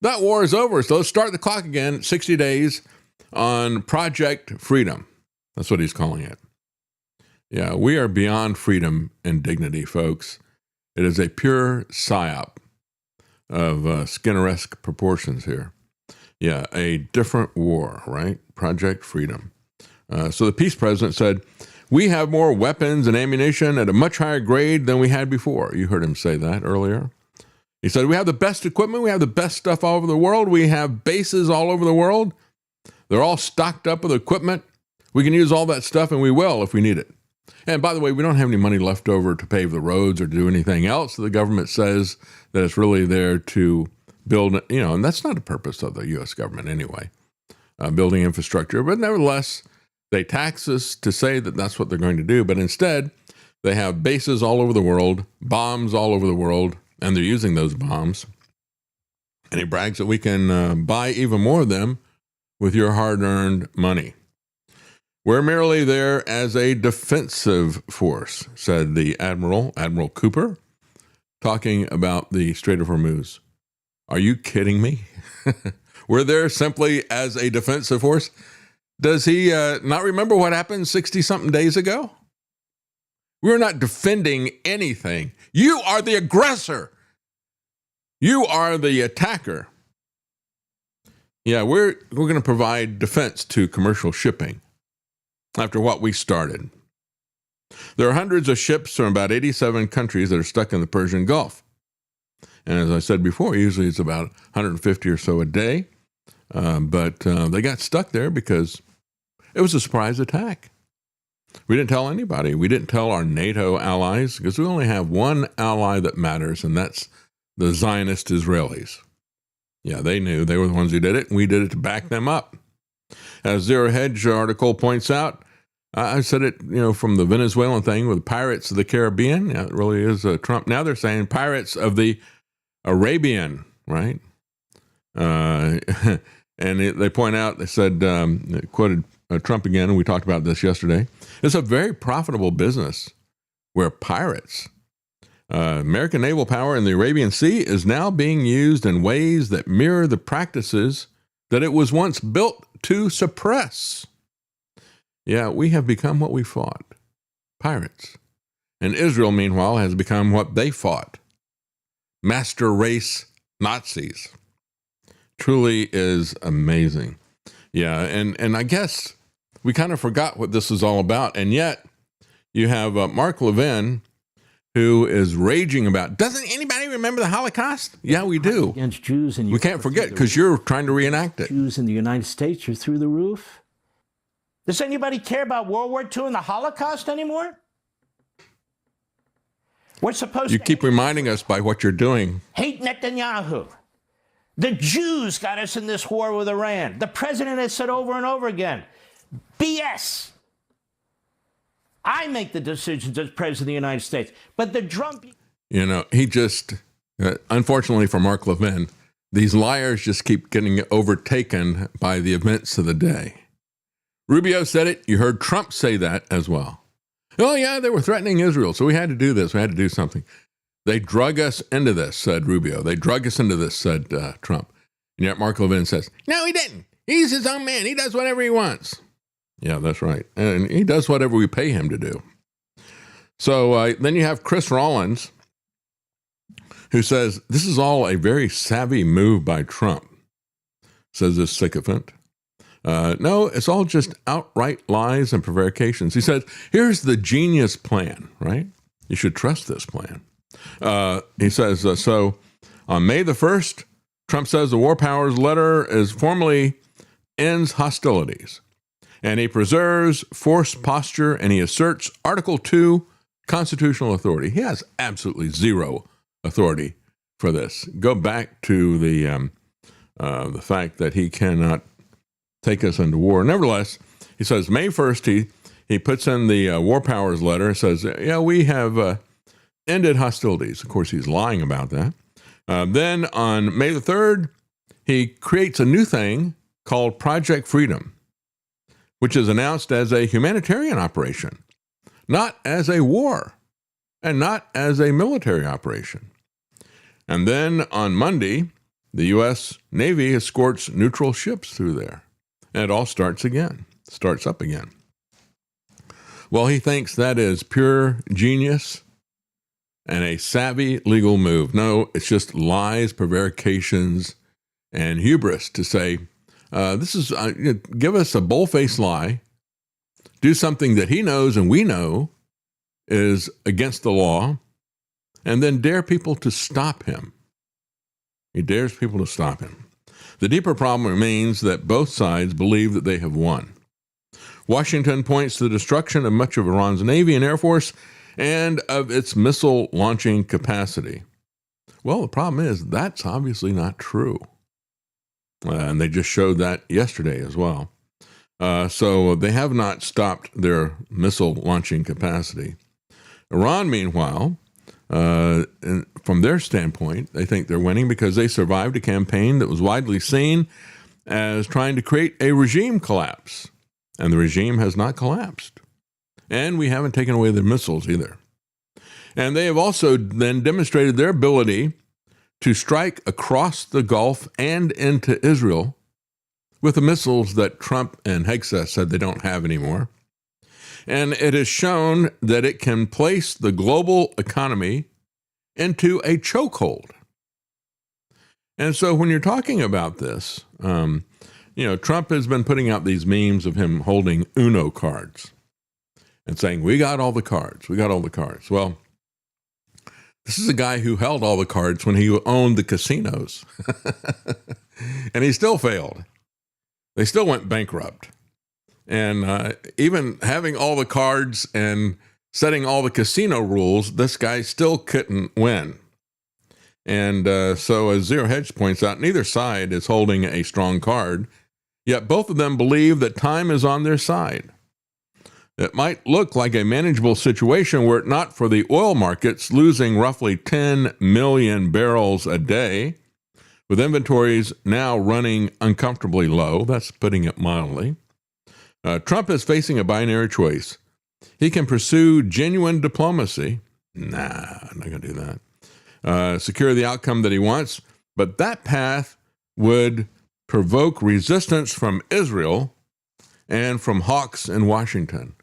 That war is over. So let's start the clock again, 60 days on Project Freedom. That's what he's calling it. Yeah, we are beyond freedom and dignity, folks. It is a pure psyop of Skinner-esque proportions here. Yeah, a different war, right? Project Freedom. So the peace president said, we have more weapons and ammunition at a much higher grade than we had before. You heard him say that earlier. He said, we have the best equipment. We have the best stuff all over the world. We have bases all over the world. They're all stocked up with equipment. We can use all that stuff, and we will if we need it. And by the way, we don't have any money left over to pave the roads or do anything else. The government says that it's really there to build, and that's not the purpose of the U.S. government anyway, building infrastructure. But nevertheless, they tax us to say that that's what they're going to do. But instead, they have bases all over the world, bombs all over the world, and they're using those bombs. And he brags that we can buy even more of them with your hard-earned money. We're merely there as a defensive force, said the Admiral Cooper, talking about the Strait of Hormuz. Are you kidding me? We're there simply as a defensive force? Does he not remember what happened 60-something days ago? We're not defending anything. You are the aggressor. You are the attacker. Yeah, we're going to provide defense to commercial shipping after what we started. There are hundreds of ships from about 87 countries that are stuck in the Persian Gulf. And as I said before, usually it's about 150 or so a day. But they got stuck there because it was a surprise attack. We didn't tell anybody. We didn't tell our NATO allies because we only have one ally that matters, and that's the Zionist Israelis. Yeah, they knew. They were the ones who did it, and we did it to back them up. As Zero Hedge article points out, I said it, from the Venezuelan thing with Pirates of the Caribbean. Yeah, it really is Trump. Now they're saying Pirates of the Arabian, right? And they point out, they said, they quoted Trump again, and we talked about this yesterday. It's a very profitable business where pirates, American naval power in the Arabian Sea is now being used in ways that mirror the practices that it was once built to suppress. Yeah, we have become what we fought, pirates. And Israel, meanwhile, has become what they fought, master race Nazis. Truly is amazing. Yeah, and I guess we kind of forgot what this is all about. And yet you have Mark Levin, who is raging about, doesn't anybody remember the Holocaust? Yeah, we do. Against Jews in We can't forget because you're trying to reenact it. Jews in the United States are through the roof. Does anybody care about World War II and the Holocaust anymore? We're supposed You to keep reminding us by what you're doing. hate Netanyahu. The Jews got us in this war with Iran. The president has said over and over again, BS. I make the decisions as president of the United States. But the Trump... You know, he just, unfortunately for Mark Levin, these liars just keep getting overtaken by the events of the day. Rubio said it. You heard Trump say that as well. Oh, yeah, they were threatening Israel, so we had to do this. We had to do something. They drug us into this, said Rubio. They drug us into this, said Trump. And yet Mark Levin says, no, he didn't. He's his own man. He does whatever he wants. Yeah, that's right. And he does whatever we pay him to do. So then you have Chris Rollins, who says, this is all a very savvy move by Trump, says this sycophant. No, it's all just outright lies and prevarications. He says, here's the genius plan, right? You should trust this plan. He says, so on May the 1st, Trump says the war powers letter is formally ends hostilities. And he preserves force posture, and he asserts Article 2 constitutional authority. He has absolutely zero authority for this. Go back to the fact that he cannot take us into war. Nevertheless, he says May 1st, he puts in the war powers letter, says, yeah, we have ended hostilities. Of course, he's lying about that. Then on May the 3rd, he creates a new thing called Project Freedom, which is announced as a humanitarian operation, not as a war, and not as a military operation. And then on Monday, the U.S. Navy escorts neutral ships through there. And it all starts up again. Well, he thinks that is pure genius and a savvy legal move. No, it's just lies, prevarications, and hubris to say, this is, give us a bull-faced lie, do something that he knows and we know is against the law, and then dare people to stop him. He dares people to stop him. The deeper problem remains that both sides believe that they have won. Washington points to the destruction of much of Iran's Navy and Air Force and of its missile launching capacity. Well, the problem is that's obviously not true. And they just showed that yesterday as well. So they have not stopped their missile launching capacity. Iran, meanwhile, from their standpoint, they think they're winning because they survived a campaign that was widely seen as trying to create a regime collapse. And the regime has not collapsed. And we haven't taken away their missiles either. And they have also then demonstrated their ability to strike across the Gulf and into Israel with the missiles that Trump and Hegseth said they don't have anymore. And it has shown that it can place the global economy into a chokehold. And so when you're talking about this, Trump has been putting out these memes of him holding Uno cards and saying, we got all the cards. Well, this is a guy who held all the cards when he owned the casinos. And he still failed. They still went bankrupt. And even having all the cards and setting all the casino rules, this guy still couldn't win. And so as Zero Hedge points out, neither side is holding a strong card, yet both of them believe that time is on their side. It might look like a manageable situation were it not for the oil markets losing roughly 10 million barrels a day, with inventories now running uncomfortably low. That's putting it mildly. Trump is facing a binary choice. He can pursue genuine diplomacy. Nah, I'm not going to do that. Secure the outcome that he wants, but that path would provoke resistance from Israel and from hawks in Washington.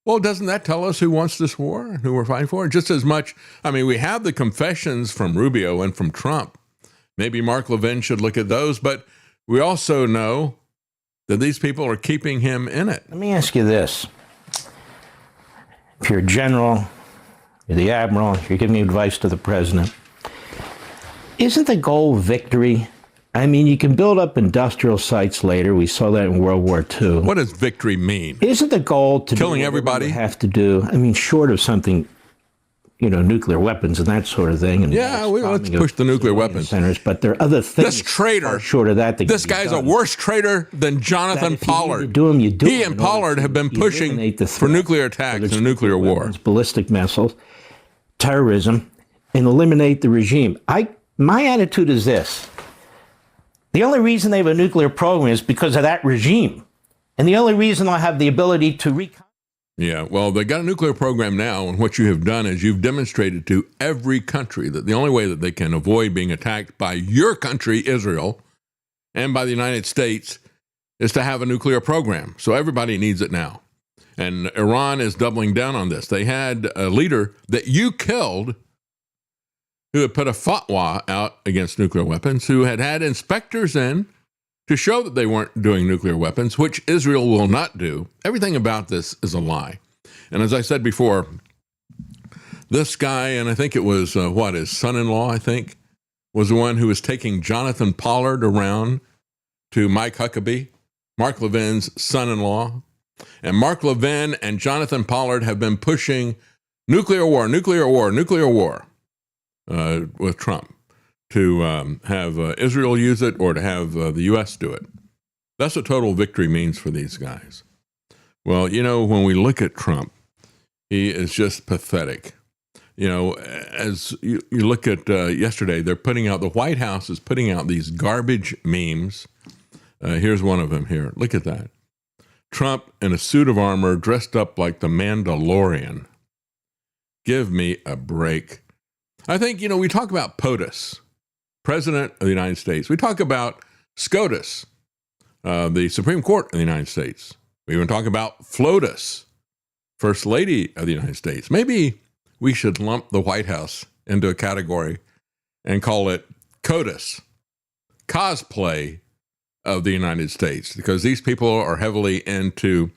Well, doesn't that tell us who wants this war and who we're fighting for? Just as much, we have the confessions from Rubio and from Trump. Maybe Mark Levin should look at those, but we also know that these people are keeping him in it. Let me ask you this. If you're a general, You're the admiral. You're giving advice to the president. Isn't the goal victory? I mean, you can build up industrial sites later. We saw that in World War II. What does victory mean? Isn't the goal to killing do everybody? You have to do. I mean, short of something, nuclear weapons and that sort of thing. And let's push the nuclear weapons centers. But there are other things. This traitor, short of that, this guy's a worse traitor than Jonathan Pollard. He and Pollard have been pushing for nuclear attacks and nuclear war, ballistic missiles, terrorism, and eliminate the regime. My attitude is this. The only reason they have a nuclear program is because of that regime. And the only reason I have the ability to Yeah, well, they got a nuclear program now, and what you have done is you've demonstrated to every country that the only way that they can avoid being attacked by your country, Israel, and by the United States is to have a nuclear program. So everybody needs it now. And Iran is doubling down on this. They had a leader that you killed who had put a fatwa out against nuclear weapons, who had inspectors in to show that they weren't doing nuclear weapons, which Israel will not do. Everything about this is a lie. And as I said before, this guy, and I think it was, his son-in-law, I think, was the one who was taking Jonathan Pollard around to Mike Huckabee, Mark Levin's son-in-law. And Mark Levin and Jonathan Pollard have been pushing nuclear war with Trump, to have Israel use it or to have the U.S. do it. That's what total victory means for these guys. Well, when we look at Trump, he is just pathetic. As you look at yesterday, the White House is putting out these garbage memes. Here's one of them here. Look at that. Trump in a suit of armor dressed up like the Mandalorian. Give me a break. I think, we talk about POTUS, President of the United States. We talk about SCOTUS, the Supreme Court of the United States. We even talk about FLOTUS, First Lady of the United States. Maybe we should lump the White House into a category and call it COTUS, cosplay of the United States, because these people are heavily into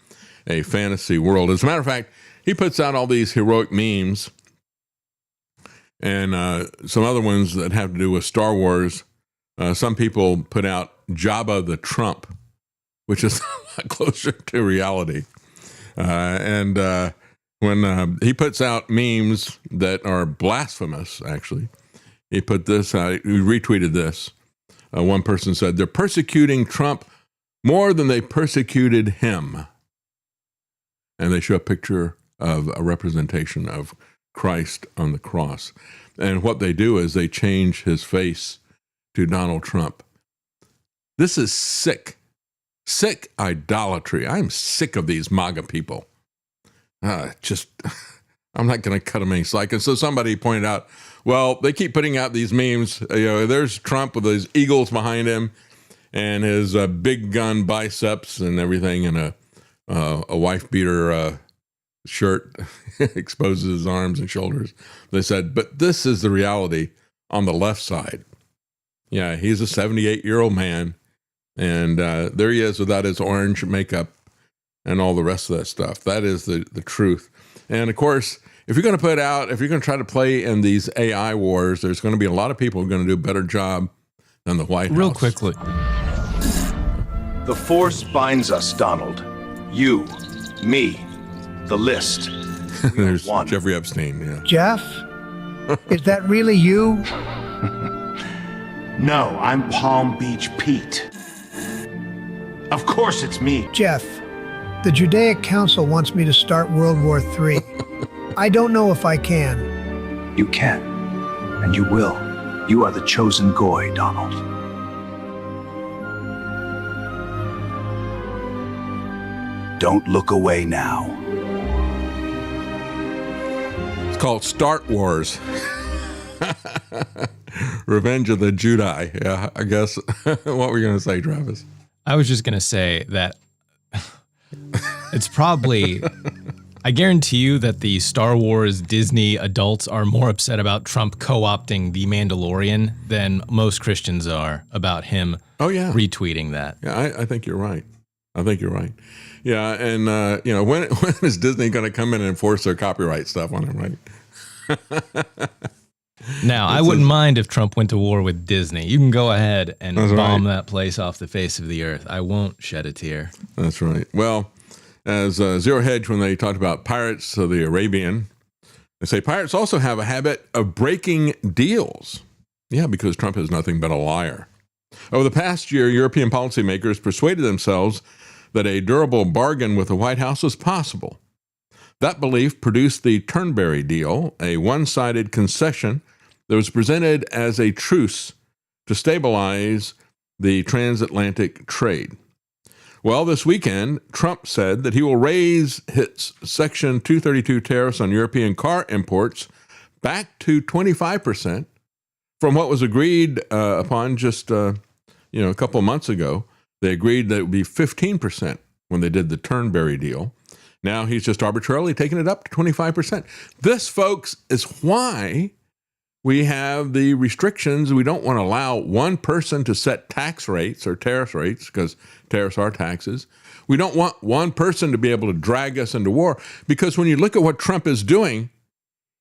a fantasy world. As a matter of fact, he puts out all these heroic memes and some other ones that have to do with Star Wars. Some people put out Jabba the Trump, which is a lot closer to reality. And when he puts out memes that are blasphemous, actually, he put this out, he retweeted this. One person said, they're persecuting Trump more than they persecuted him. And they show a picture of a representation of Christ on the cross. And what they do is they change his face to Donald Trump. This is sick idolatry. I'm sick of these MAGA people. I'm not going to cut them any slack. And so somebody pointed out, well, they keep putting out these memes. There's Trump with his eagles behind him and his big gun biceps and everything, and a wife beater shirt exposes his arms and shoulders. They said, but this is the reality on the left side. Yeah, he's a 78-year-old man, and there he is without his orange makeup and all the rest of that stuff. That is the truth. And of course, if you're going to try to play in these AI wars, there's going to be a lot of people who are going to do a better job than the White House. Real quickly. The force binds us, Donald. You, me, the list. There's Jeffrey Epstein, yeah. Jeff, is that really you? No, I'm Palm Beach Pete. Of course it's me. Jeff, the Judaic Council wants me to start World War III. I don't know if I can. You can, and you will. You are the chosen goy, Donald. Don't look away now. It's called Start Wars. Revenge of the Judai. Yeah, I guess. What were you going to say, Travis? I was just going to say that it's probably, I guarantee you that the Star Wars Disney adults are more upset about Trump co-opting the Mandalorian than most Christians are about him retweeting that. Yeah, I think you're right. Yeah, and when is Disney going to come in and enforce their copyright stuff on him, right? Now, I wouldn't mind if Trump went to war with Disney. You can go ahead and bomb that place off the face of the earth. I won't shed a tear. That's right. Well, as Zero Hedge, when they talked about Pirates of the Arabian, they say pirates also have a habit of breaking deals. Yeah, because Trump is nothing but a liar. Over the past year, European policymakers persuaded themselves that a durable bargain with the White House was possible. That belief produced the Turnberry deal, a one-sided concession that was presented as a truce to stabilize the transatlantic trade. Well, this weekend, Trump said that he will raise his Section 232 tariffs on European car imports back to 25% from what was agreed upon just a couple of months ago. They agreed that it would be 15% when they did the Turnberry deal. Now he's just arbitrarily taken it up to 25%. This, folks, is why we have the restrictions. We don't want to allow one person to set tax rates or tariff rates, because tariffs are taxes. We don't want one person to be able to drag us into war, because when you look at what Trump is doing,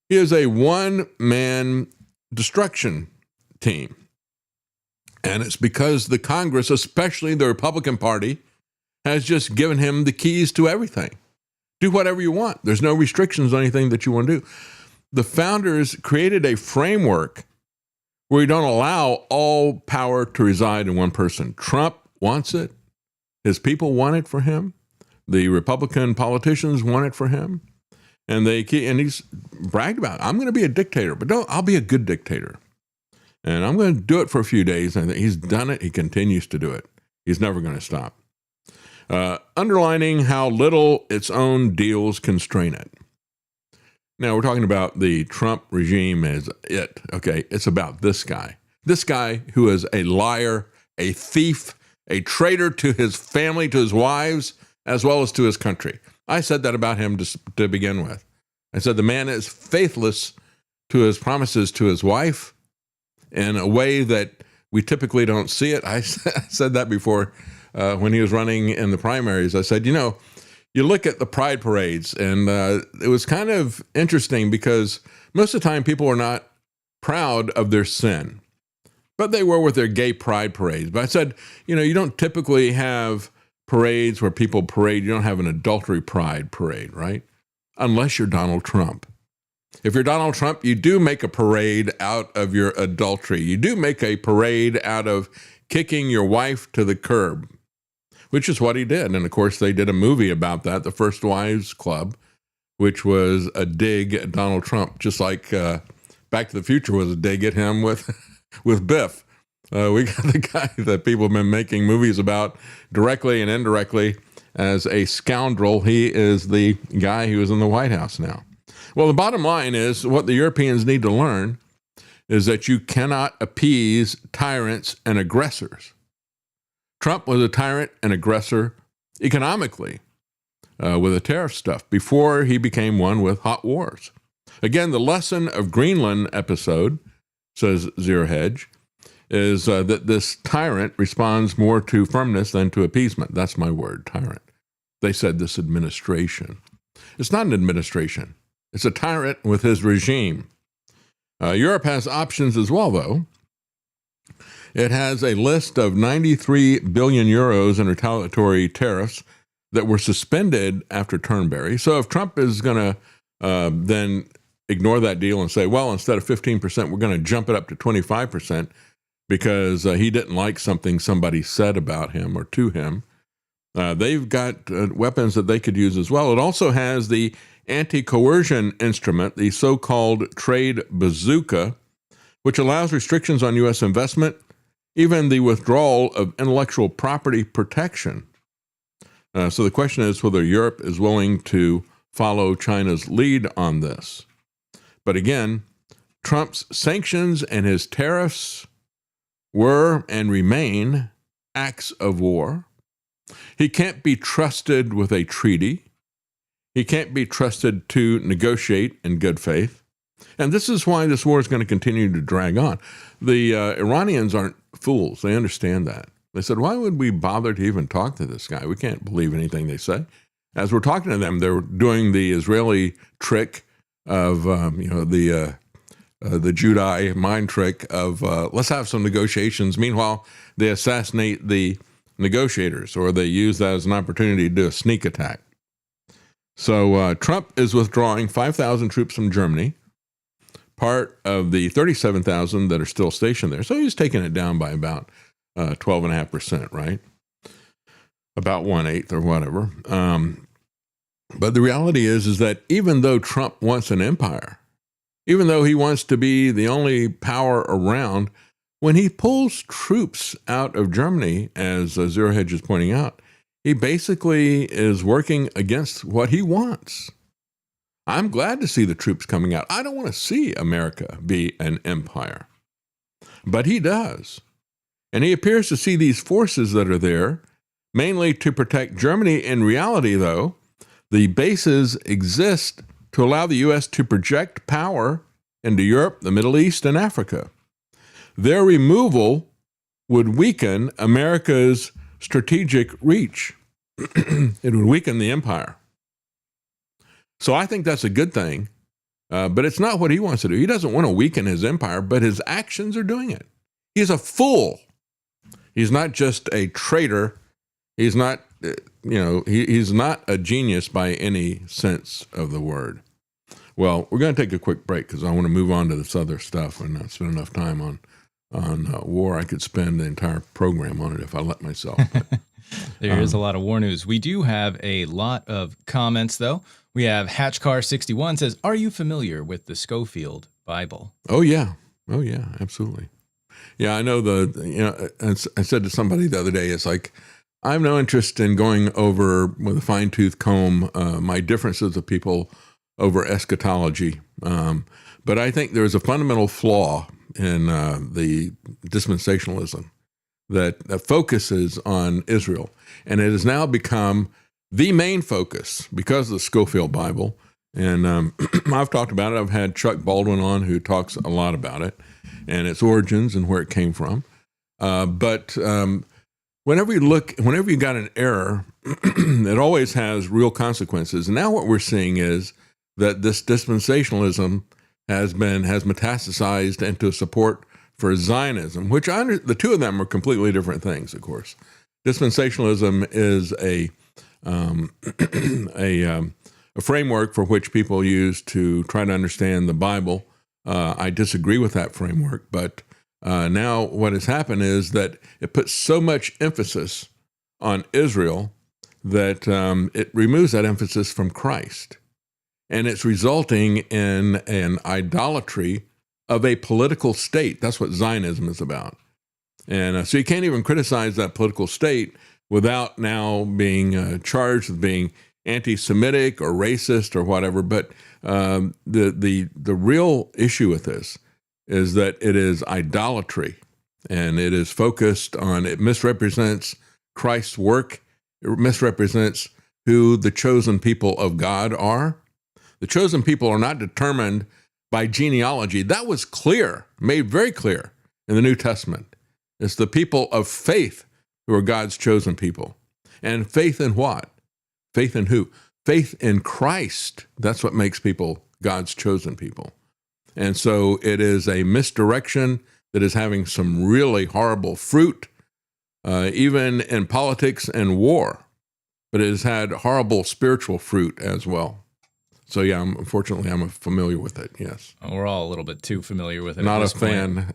he is a one-man destruction team. And it's because the Congress, especially the Republican Party, has just given him the keys to everything. Do whatever you want. There's no restrictions on anything that you want to do. The founders created a framework where you don't allow all power to reside in one person. Trump wants it. His people want it for him. The Republican politicians want it for him. And he's bragged about it. I'm going to be a dictator, but I'll be a good dictator. And I'm going to do it for a few days. And he's done it. He continues to do it. He's never going to stop. Underlining how little its own deals constrain it. Now, we're talking about the Trump regime as it. Okay, it's about this guy. This guy who is a liar, a thief, a traitor to his family, to his wives, as well as to his country. I said that about him to begin with. I said the man is faithless to his promises to his wife in a way that we typically don't see it. I said that before when he was running in the primaries. I said, you look at the pride parades, and it was kind of interesting because most of the time people are not proud of their sin, but they were with their gay pride parades. But I said, you don't typically have parades where people parade. You don't have an adultery pride parade, right? Unless you're Donald Trump. If you're Donald Trump, you do make a parade out of your adultery. You do make a parade out of kicking your wife to the curb, which is what he did. And of course, they did a movie about that, The First Wives Club, which was a dig at Donald Trump, just like Back to the Future was a dig at him with Biff. We got the guy that people have been making movies about directly and indirectly as a scoundrel. He is the guy who is in the White House now. Well, the bottom line is what the Europeans need to learn is that you cannot appease tyrants and aggressors. Trump was a tyrant and aggressor economically with the tariff stuff before he became one with hot wars. Again, the lesson of Greenland episode, says Zero Hedge, is that this tyrant responds more to firmness than to appeasement. That's my word, tyrant. They said this administration. It's not an administration. It's a tyrant with his regime. Europe has options as well, though. It has a list of 93 billion euros in retaliatory tariffs that were suspended after Turnberry. So if Trump is going to then ignore that deal and say, well, instead of 15%, we're going to jump it up to 25% because he didn't like something somebody said about him or to him, they've got weapons that they could use as well. It also has the anti-coercion instrument, the so-called trade bazooka, which allows restrictions on U.S. investment, even the withdrawal of intellectual property protection. So the question is whether Europe is willing to follow China's lead on this. But again, Trump's sanctions and his tariffs were and remain acts of war. He can't be trusted with a treaty. He can't be trusted to negotiate in good faith. And this is why this war is going to continue to drag on. The Iranians aren't fools. They understand that. They said, why would we bother to even talk to this guy? We can't believe anything they say. As we're talking to them, they're doing the Israeli trick the Judai mind trick of let's have some negotiations. Meanwhile, they assassinate the negotiators, or they use that as an opportunity to do a sneak attack. So Trump is withdrawing 5,000 troops from Germany, part of the 37,000 that are still stationed there. So he's taking it down by about 12.5%, right? About 1/8 or whatever. But the reality is that even though Trump wants an empire, even though he wants to be the only power around, when he pulls troops out of Germany, as Zero Hedge is pointing out, he basically is working against what he wants. I'm glad to see the troops coming out. I don't want to see America be an empire. But he does. And he appears to see these forces that are there, mainly to protect Germany. In reality, though, the bases exist to allow the U.S. to project power into Europe, the Middle East, and Africa. Their removal would weaken America's strategic reach. It would weaken the empire. So I think that's a good thing, but it's not what he wants to do. He doesn't want to weaken his empire, but his actions are doing it. He's a fool. He's not just a traitor. He's not, he's not a genius by any sense of the word. Well, we're going to take a quick break because I want to move on to this other stuff and not spend enough time on war. I could spend the entire program on it if I let myself. But, there is a lot of war news. We do have a lot of comments, though. We have Hatchcar61 says, "Are you familiar with the Schofield Bible?" Oh, yeah. Oh, yeah, absolutely. Yeah, I know I said to somebody the other day, it's like, I have no interest in going over with a fine-tooth comb my differences of people over eschatology. But I think there's a fundamental flaw in the dispensationalism that focuses on Israel. And it has now become the main focus because of the Schofield Bible. And I've talked about it. I've had Chuck Baldwin on who talks a lot about it and its origins and where it came from. But whenever you got an error, it always has real consequences. And now what we're seeing is that this dispensationalism has metastasized into support for Zionism, which the two of them are completely different things, of course. Dispensationalism is a framework for which people use to try to understand the Bible. I disagree with that framework, but now what has happened is that it puts so much emphasis on Israel that it removes that emphasis from Christ. And it's resulting in an idolatry of a political state. That's what Zionism is about. And so you can't even criticize that political state without now being charged with being anti-Semitic or racist or whatever. But the real issue with this is that it is idolatry, and it is focused on, it misrepresents Christ's work. It misrepresents who the chosen people of God are. The chosen people are not determined by genealogy. That was clear, made very clear in the New Testament. It's the people of faith who are God's chosen people. And faith in what? Faith in who? Faith in Christ. That's what makes people God's chosen people. And so it is a misdirection that is having some really horrible fruit, even in politics and war. But it has had horrible spiritual fruit as well. So yeah, unfortunately, I'm familiar with it, yes. We're all a little bit too familiar with it. Not a fan.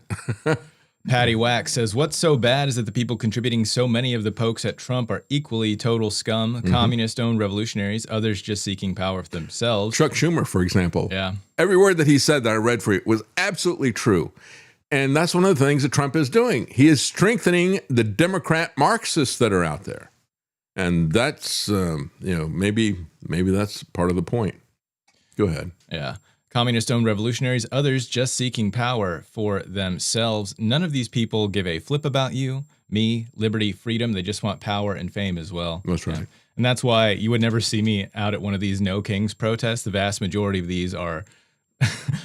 Patty Wax says, "What's so bad is that the people contributing so many of the pokes at Trump are equally total scum, communist-owned revolutionaries, others just seeking power for themselves." Chuck Schumer, for example. Yeah. Every word that he said that I read for you was absolutely true. And that's one of the things that Trump is doing. He is strengthening the Democrat Marxists that are out there. And that's, maybe that's part of the point. Go ahead. Yeah. Communist-owned revolutionaries, others just seeking power for themselves. None of these people give a flip about you, me, liberty, freedom. They just want power and fame as well. That's right. Yeah. And that's why you would never see me out at one of these No Kings protests. The vast majority of these are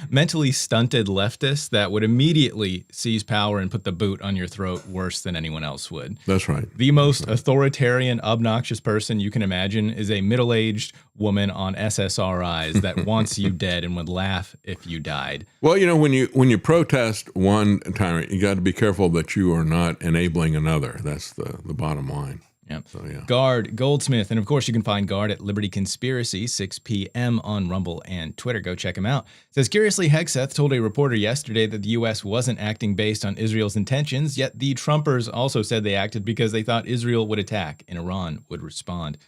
mentally stunted leftists that would immediately seize power and put the boot on your throat worse than anyone else would. That's right. The most authoritarian, obnoxious person you can imagine is a middle-aged woman on SSRIs that wants you dead and would laugh if you died. Well, when you protest one tyrant, you got to be careful that you are not enabling another. That's the bottom line. Yep. So, yeah. Guard Goldsmith. And of course, you can find Guard at Liberty Conspiracy, 6 p.m. on Rumble and Twitter. Go check him out. Says, curiously, Hegseth told a reporter yesterday that the U.S. wasn't acting based on Israel's intentions, yet the Trumpers also said they acted because they thought Israel would attack and Iran would respond.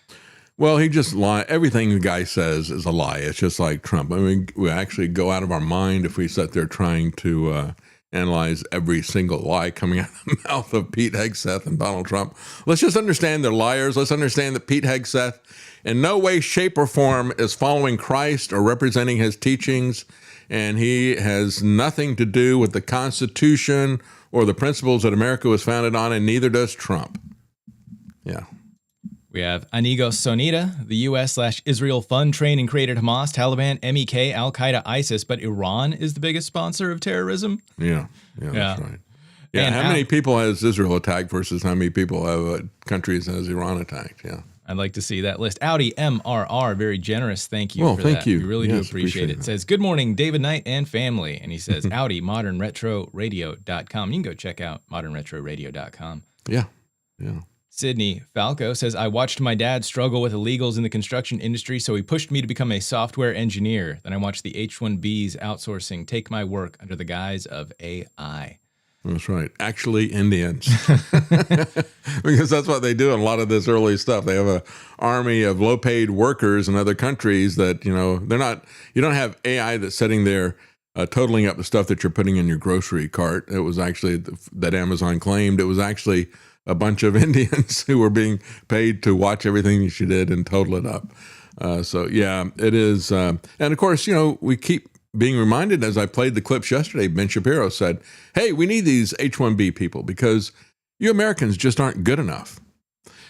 Well, he just lied. Everything the guy says is a lie. It's just like Trump. I mean, we actually go out of our mind if we sit there trying to analyze every single lie coming out of the mouth of Pete Hegseth and Donald Trump. Let's just understand they're liars. Let's understand that Pete Hegseth in no way, shape, or form is following Christ or representing his teachings, and he has nothing to do with the Constitution or the principles that America was founded on, and neither does Trump. Yeah. We have Anigo Sonita, the U.S./Israel fund trained and created Hamas, Taliban, MEK, Al-Qaeda, ISIS, but Iran is the biggest sponsor of terrorism? Yeah, that's right. Yeah, And how many people has Israel attacked versus how many people have countries has Iran attacked? Yeah. I'd like to see that list. Audi MRR, very generous. Thank you for thank that. you. We really Yes, do appreciate it. that. Says, good morning, David Knight and family. And he says, Audi, modernretroradio.com. You can go check out modernretroradio.com. Yeah. Sydney Falco says, I watched my dad struggle with illegals in the construction industry, so he pushed me to become a software engineer. Then I watched the H-1Bs outsourcing take my work under the guise of AI. That's right. Actually, Indians. Because that's what they do in a lot of this early stuff. They have an army of low-paid workers in other countries that, they're not, you don't have AI that's sitting there totaling up the stuff that you're putting in your grocery cart. It was actually, that Amazon claimed, it was actually a bunch of Indians who were being paid to watch everything she did and total it up. So, yeah, it is. And, of course, we keep being reminded, as I played the clips yesterday, Ben Shapiro said, hey, we need these H-1B people because you Americans just aren't good enough.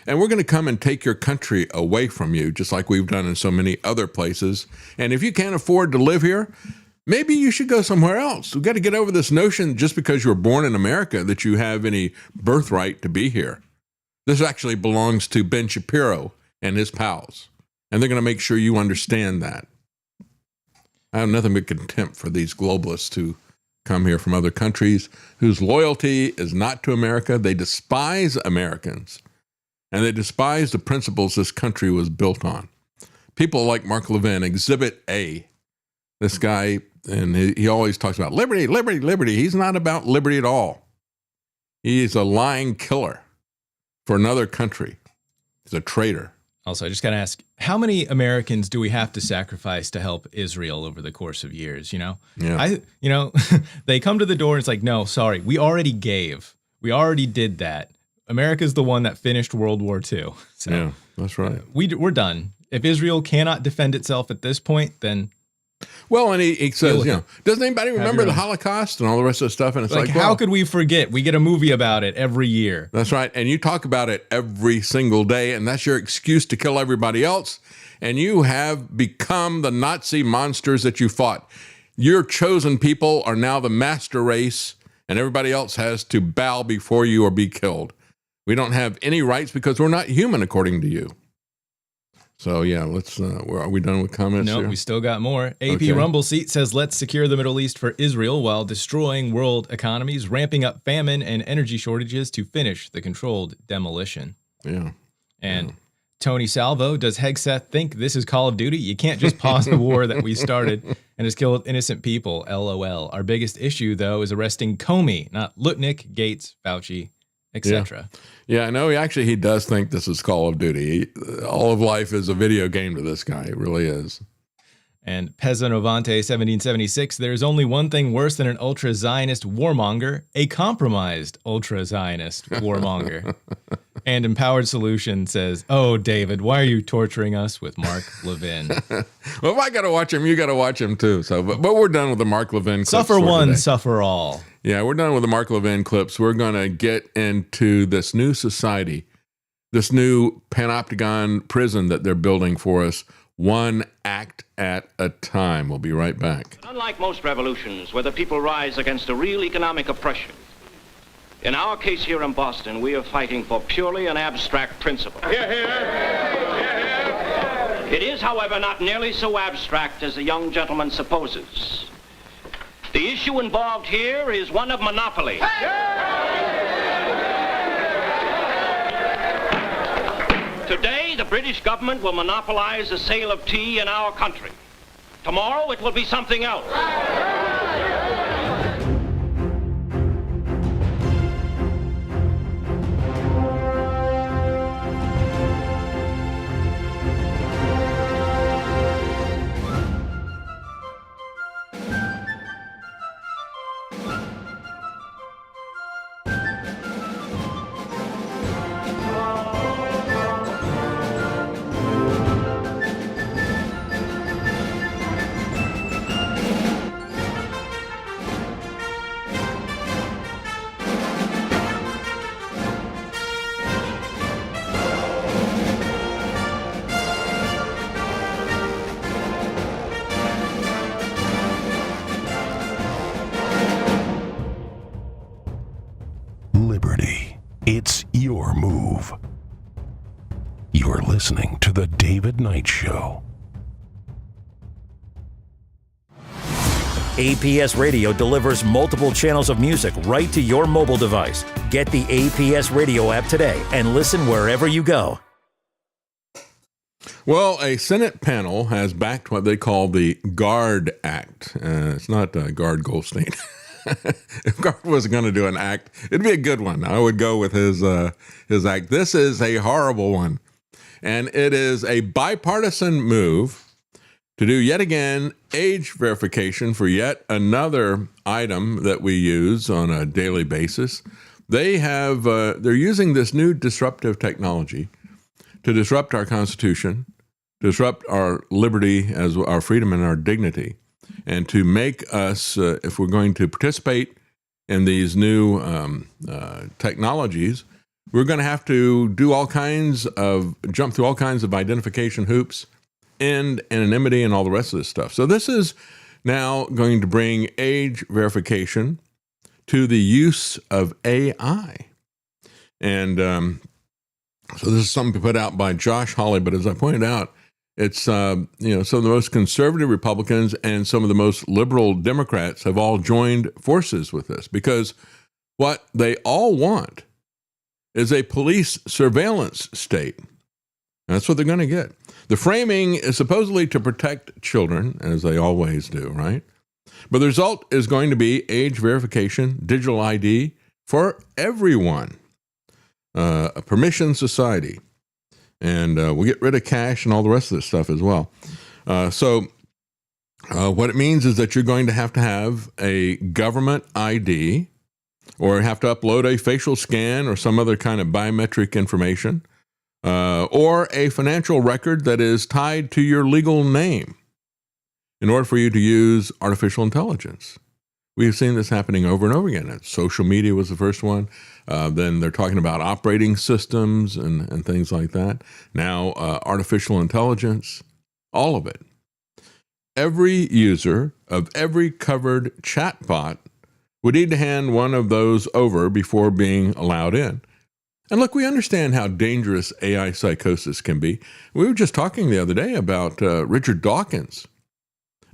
And we're going to come and take your country away from you, just like we've done in so many other places. And if you can't afford to live here, maybe you should go somewhere else. We've got to get over this notion just because you were born in America that you have any birthright to be here. This actually belongs to Ben Shapiro and his pals. And they're going to make sure you understand that. I have nothing but contempt for these globalists who come here from other countries whose loyalty is not to America. They despise Americans, and they despise the principles this country was built on. People like Mark Levin, Exhibit A. This guy, and he always talks about liberty, liberty, liberty. He's not about liberty at all. He's a lying killer for another country. He's a traitor. Also, I just got to ask, how many Americans do we have to sacrifice to help Israel over the course of years, Yeah. They come to the door and it's like, no, sorry, we already gave. We already did that. America's the one that finished World War II. So, yeah, that's right. We're done. If Israel cannot defend itself at this point, then... Well, and he says, doesn't anybody remember the Holocaust and all the rest of the stuff? And it's like how could we forget? We get a movie about it every year. That's right. And you talk about it every single day, and that's your excuse to kill everybody else. And you have become the Nazi monsters that you fought. Your chosen people are now the master race, and everybody else has to bow before you or be killed. We don't have any rights because we're not human, according to you. So, yeah, let's, are we done with comments? No, here? we still got more. AP Rumble Seat says, let's secure the Middle East for Israel while destroying world economies, ramping up famine and energy shortages to finish the controlled demolition. Yeah. And Tony Salvo, does Hegseth think this is Call of Duty? You can't just pause the war that we started and has killed innocent people. LOL. Our biggest issue, though, is arresting Comey, not Lutnick, Gates, Fauci, etc. Yeah, I know he does think this is Call of Duty. All of life is a video game to this guy. It really is. And Pesanovante 1776, there's only one thing worse than an ultra-Zionist warmonger, a compromised ultra-Zionist warmonger. And Empowered Solution says, oh, David, why are you torturing us with Mark Levin? Well, if I got to watch him, you got to watch him too. So, but we're done with the Mark Levin clips. Suffer one, suffer all. Yeah, we're done with the Mark Levin clips. We're going to get into this new society, this new panopticon prison that they're building for us one act at a time. We'll be right back. Unlike most revolutions where the people rise against a real economic oppression, in our case here in Boston, we are fighting for purely an abstract principle. Hear, hear. Hear, hear. It is, however, not nearly so abstract as the young gentleman supposes. The issue involved here is one of monopoly. Today, the British government will monopolize the sale of tea in our country. Tomorrow, it will be something else. Liberty. It's your move. You're listening to The David Knight Show. APS Radio delivers multiple channels of music right to your mobile device. Get the APS Radio app today and listen wherever you go. Well, a Senate panel has backed what they call the GUARD Act. It's not Guard Goldstein. If Guard wasn't going to do an act, it'd be a good one. I would go with his act. This is a horrible one. And it is a bipartisan move to do yet again age verification for yet another item that we use on a daily basis. They're using this new disruptive technology to disrupt our Constitution, disrupt our liberty, as our freedom and our dignity, and to make us, if we're going to participate in these new technologies, we're going to have to do jump through all kinds of identification hoops and anonymity and all the rest of this stuff. So this is now going to bring age verification to the use of AI. And so this is something put out by Josh Hawley, but as I pointed out, it's, some of the most conservative Republicans and some of the most liberal Democrats have all joined forces with this, because what they all want is a police surveillance state. That's what they're going to get. The framing is supposedly to protect children, as they always do, right? But the result is going to be age verification, digital ID for everyone, a permission society. And we'll get rid of cash and all the rest of this stuff as well. So what it means is that you're going to have a government ID, or have to upload a facial scan or some other kind of biometric information, or a financial record that is tied to your legal name in order for you to use artificial intelligence. We've seen this happening over and over again. Social media was the first one. Then they're talking about operating systems and things like that. Now, artificial intelligence, all of it. Every user of every covered chatbot would need to hand one of those over before being allowed in. And look, we understand how dangerous AI psychosis can be. We were just talking the other day about Richard Dawkins,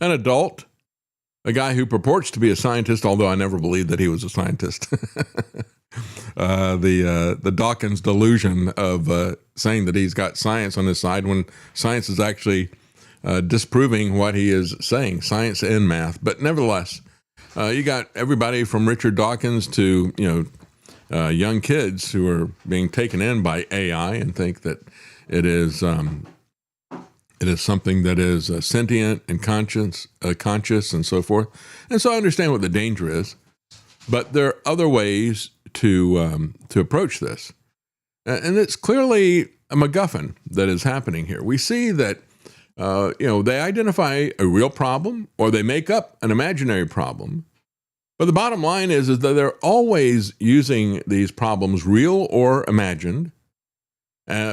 an adult, a guy who purports to be a scientist, although I never believed that he was a scientist. The Dawkins delusion of saying that he's got science on his side when science is actually disproving what he is saying, science and math. But nevertheless, you got everybody from Richard Dawkins to, young kids who are being taken in by AI and think that it is something that is sentient and conscious and so forth. And so I understand what the danger is, but there are other ways to approach this. And it's clearly a MacGuffin that is happening here. We see that, they identify a real problem or they make up an imaginary problem. But the bottom line is that they're always using these problems, real or imagined,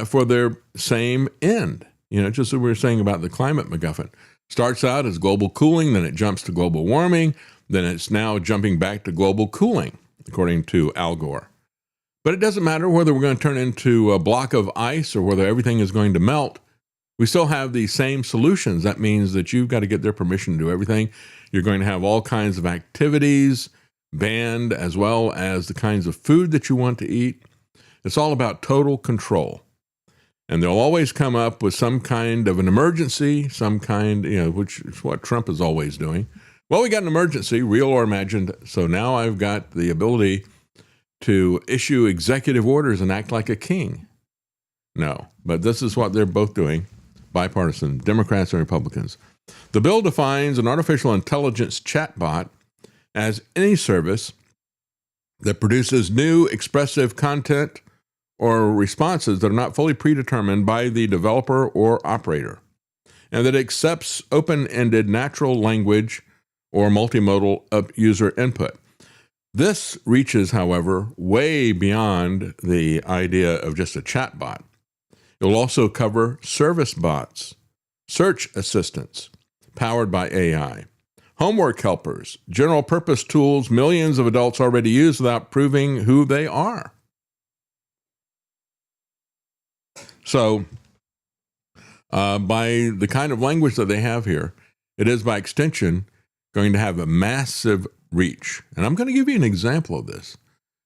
for their same end. Just as we were saying about the climate MacGuffin. Starts out as global cooling, then it jumps to global warming, then it's now jumping back to global cooling, according to Al Gore. But it doesn't matter whether we're going to turn into a block of ice or whether everything is going to melt. We still have the same solutions. That means that you've got to get their permission to do everything. You're going to have all kinds of activities banned, as well as the kinds of food that you want to eat. It's all about total control. And they'll always come up with some kind of an emergency, which is what Trump is always doing. Well, we got an emergency, real or imagined, so now I've got the ability to issue executive orders and act like a king. No, but this is what they're both doing, bipartisan, Democrats and Republicans. The bill defines an artificial intelligence chatbot as any service that produces new expressive content or responses that are not fully predetermined by the developer or operator, and that accepts open-ended natural language or multimodal user input. This reaches, however, way beyond the idea of just a chatbot. It will also cover service bots, search assistants powered by AI, homework helpers, general purpose tools millions of adults already use without proving who they are. So, by the kind of language that they have here, it is by extension going to have a massive reach. And I'm going to give you an example of this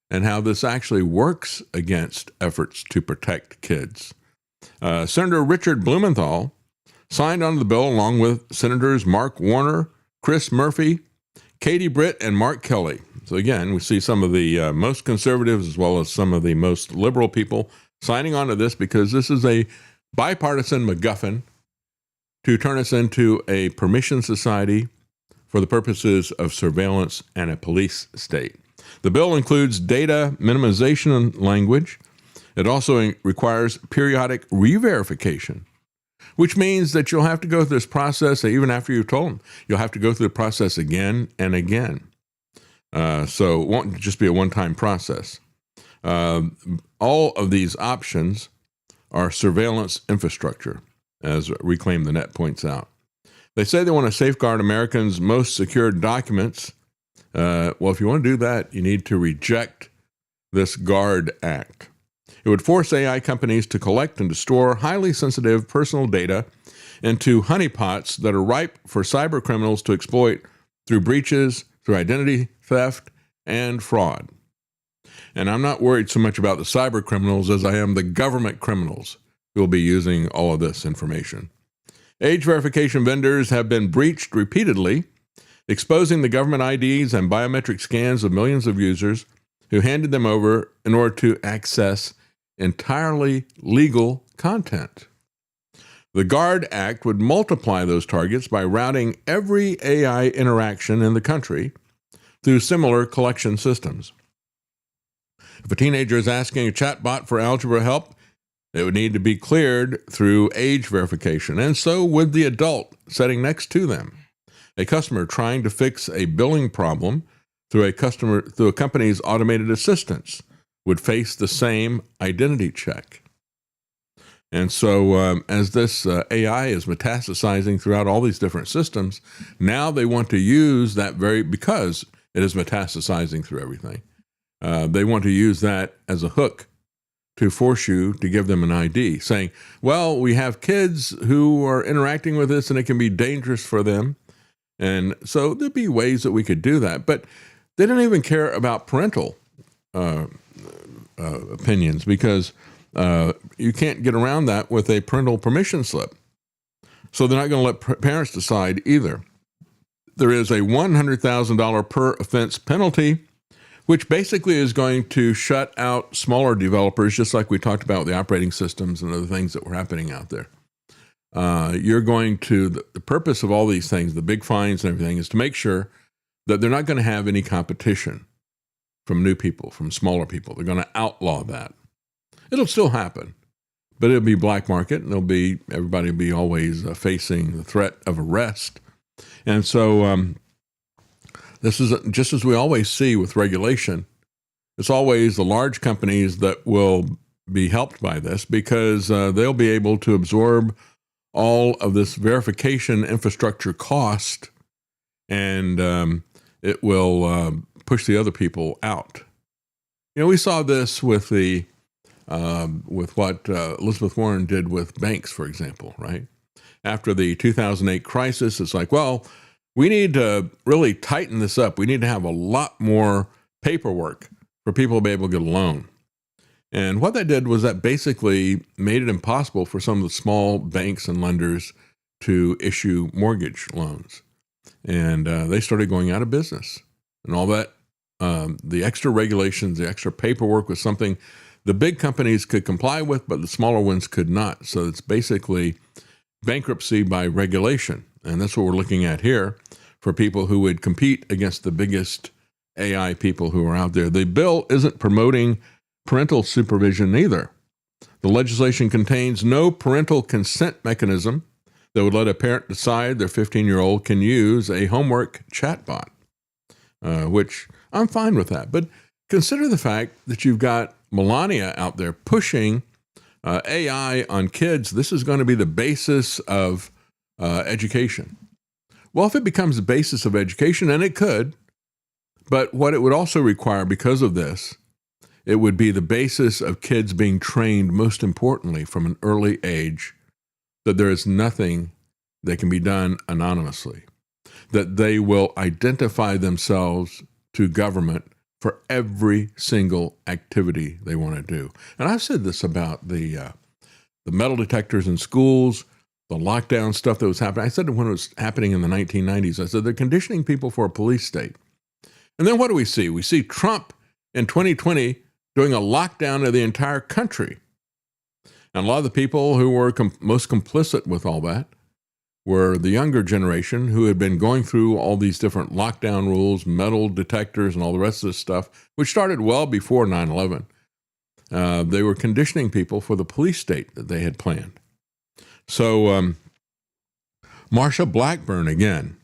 and how this actually works against efforts to protect kids. Senator Richard Blumenthal signed onto the bill along with Senators Mark Warner, Chris Murphy, Katie Britt, and Mark Kelly. So again, we see some of the most conservatives as well as some of the most liberal people signing on to this because this is a bipartisan MacGuffin to turn us into a permission society for the purposes of surveillance and a police state. The bill includes data minimization language. It also requires periodic re-verification, which means that you'll have to go through this process even after you've told them. You'll have to go through the process again and again. So it won't just be a one-time process. All of these options are surveillance infrastructure, as Reclaim the Net points out. They say they want to safeguard Americans' most secure documents. Well, if you want to do that, you need to reject this GUARD Act. It would force AI companies to collect and to store highly sensitive personal data into honeypots that are ripe for cyber criminals to exploit through breaches, through identity theft, and fraud. And I'm not worried so much about the cyber criminals as I am the government criminals who will be using all of this information. Age verification vendors have been breached repeatedly, exposing the government IDs and biometric scans of millions of users who handed them over in order to access entirely legal content. The GUARD Act would multiply those targets by routing every AI interaction in the country through similar collection systems. If a teenager is asking a chatbot for algebra help, it would need to be cleared through age verification, and so would the adult sitting next to them. A customer trying to fix a billing problem through a company's automated assistants would face the same identity check. And so as this AI is metastasizing throughout all these different systems, now they want to use that because it is metastasizing through everything. They want to use that as a hook to force you to give them an ID, saying, well, we have kids who are interacting with this and it can be dangerous for them. And so there'd be ways that we could do that. But they don't even care about parental opinions because you can't get around that with a parental permission slip. So they're not going to let parents decide either. There is a $100,000 per offense penalty, which basically is going to shut out smaller developers, just like we talked about with the operating systems and other things that were happening out there. The purpose of all these things, the big fines and everything, is to make sure that they're not going to have any competition from new people, from smaller people. They're going to outlaw that. It'll still happen, but it'll be black market, and everybody will be always facing the threat of arrest. And so this is just as we always see with regulation. It's always the large companies that will be helped by this because they'll be able to absorb all of this verification infrastructure cost, and it will push the other people out. You know, we saw this with the with what Elizabeth Warren did with banks, for example, right? After the 2008 crisis, it's like, well, we need to really tighten this up. We need to have a lot more paperwork for people to be able to get a loan. And what that did was that basically made it impossible for some of the small banks and lenders to issue mortgage loans. And they started going out of business. And all that, the extra regulations, the extra paperwork was something the big companies could comply with, but the smaller ones could not. So it's basically bankruptcy by regulation. And that's what we're looking at here for people who would compete against the biggest AI people who are out there. The bill isn't promoting parental supervision either. The legislation contains no parental consent mechanism that would let a parent decide their 15-year-old can use a homework chatbot, which I'm fine with that. But consider the fact that you've got Melania out there pushing AI on kids. This is going to be the basis of education. Well, if it becomes the basis of education, and it could, but what it would also require because of this, it would be the basis of kids being trained, most importantly, from an early age, that there is nothing that can be done anonymously, that they will identify themselves to government for every single activity they want to do. And I've said this about the metal detectors in schools, the lockdown stuff that was happening. I said it when it was happening in the 1990s. I said they're conditioning people for a police state. And then what do we see? We see Trump in 2020 doing a lockdown of the entire country. And a lot of the people who were most complicit with all that were the younger generation who had been going through all these different lockdown rules, metal detectors, and all the rest of this stuff, which started well before 9/11. They were conditioning people for the police state that they had planned. So Marsha Blackburn, again,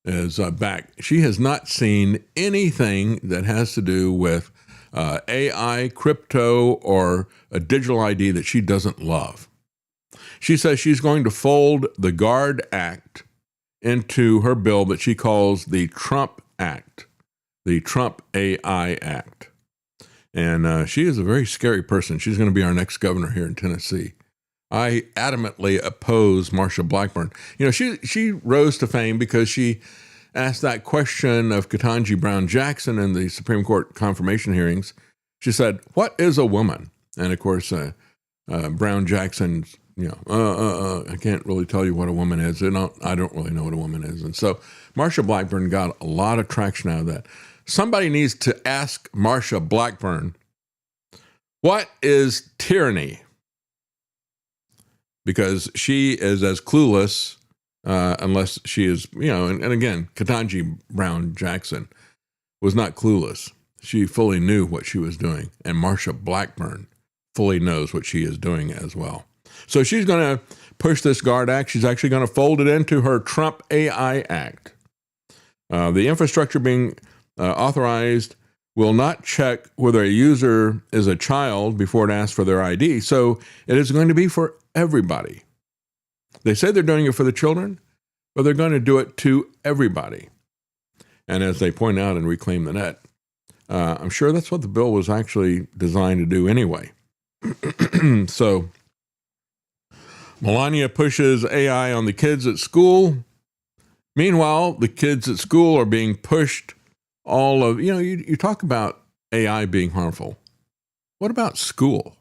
is back. She has not seen anything that has to do with AI, crypto, or a digital ID that she doesn't love. She says she's going to fold the GUARD Act into her bill that she calls the Trump Act, the Trump AI Act. And she is a very scary person. She's going to be our next governor here in Tennessee. I adamantly oppose Marsha Blackburn. You know, she rose to fame because she asked that question of Ketanji Brown Jackson in the Supreme Court confirmation hearings. She said, "What is a woman?" And of course, Brown Jackson, I can't really tell you what a woman is. I don't really know what a woman is. And so Marsha Blackburn got a lot of traction out of that. Somebody needs to ask Marsha Blackburn, what is tyranny? Because she is as clueless, unless she is, and again, Ketanji Brown Jackson was not clueless. She fully knew what she was doing. And Marsha Blackburn fully knows what she is doing as well. So she's going to push this GUARD Act. She's actually going to fold it into her Trump AI Act. The infrastructure being authorized will not check whether a user is a child before it asks for their ID. So it is going to be for everybody. They say they're doing it for the children, but they're going to do it to everybody. And as they point out in Reclaim the Net, I'm sure that's what the bill was actually designed to do anyway. So Melania pushes AI on the kids at school. Meanwhile, the kids at school are being pushed all of, you talk about AI being harmful. What about school?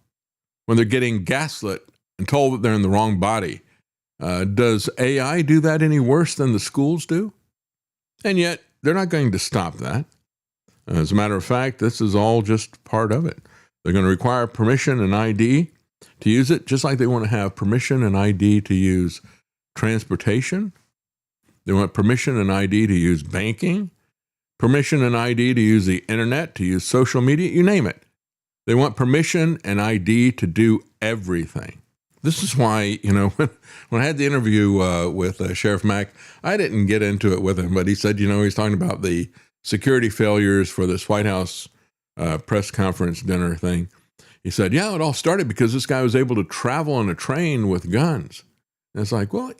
When they're getting gaslit and told that they're in the wrong body, does AI do that any worse than the schools do? And yet, they're not going to stop that. As a matter of fact, this is all just part of it. They're going to require permission and ID to use it, just like they want to have permission and ID to use transportation. They want permission and ID to use banking, permission and ID to use the internet, to use social media, you name it. They want permission and ID to do everything. This is why, when I had the interview with Sheriff Mack, I didn't get into it with him, but he said, he's talking about the security failures for this White House press conference dinner thing. He said, it all started because this guy was able to travel on a train with guns. And it's like, well,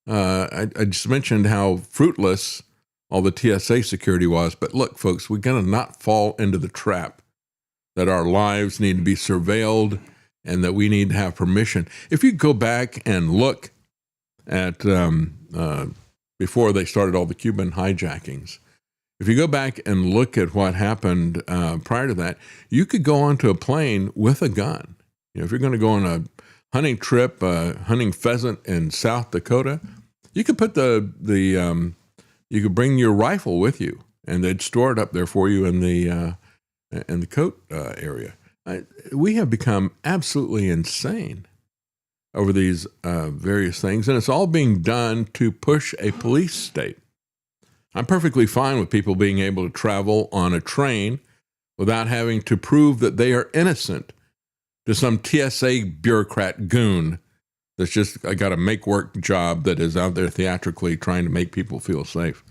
I just mentioned how fruitless all the TSA security was. But look, folks, we're going to not fall into the trap that our lives need to be surveilled and that we need to have permission. If you go back and look at before they started all the Cuban hijackings, if you go back and look at what happened prior to that, you could go onto a plane with a gun. If you're going to go on a hunting trip, hunting pheasant in South Dakota, you could put you could bring your rifle with you, and they'd store it up there for you in the coat area. We have become absolutely insane over these various things, and it's all being done to push a police state. I'm perfectly fine with people being able to travel on a train without having to prove that they are innocent to some TSA bureaucrat goon that's just got a make-work job that is out there theatrically trying to make people feel safe.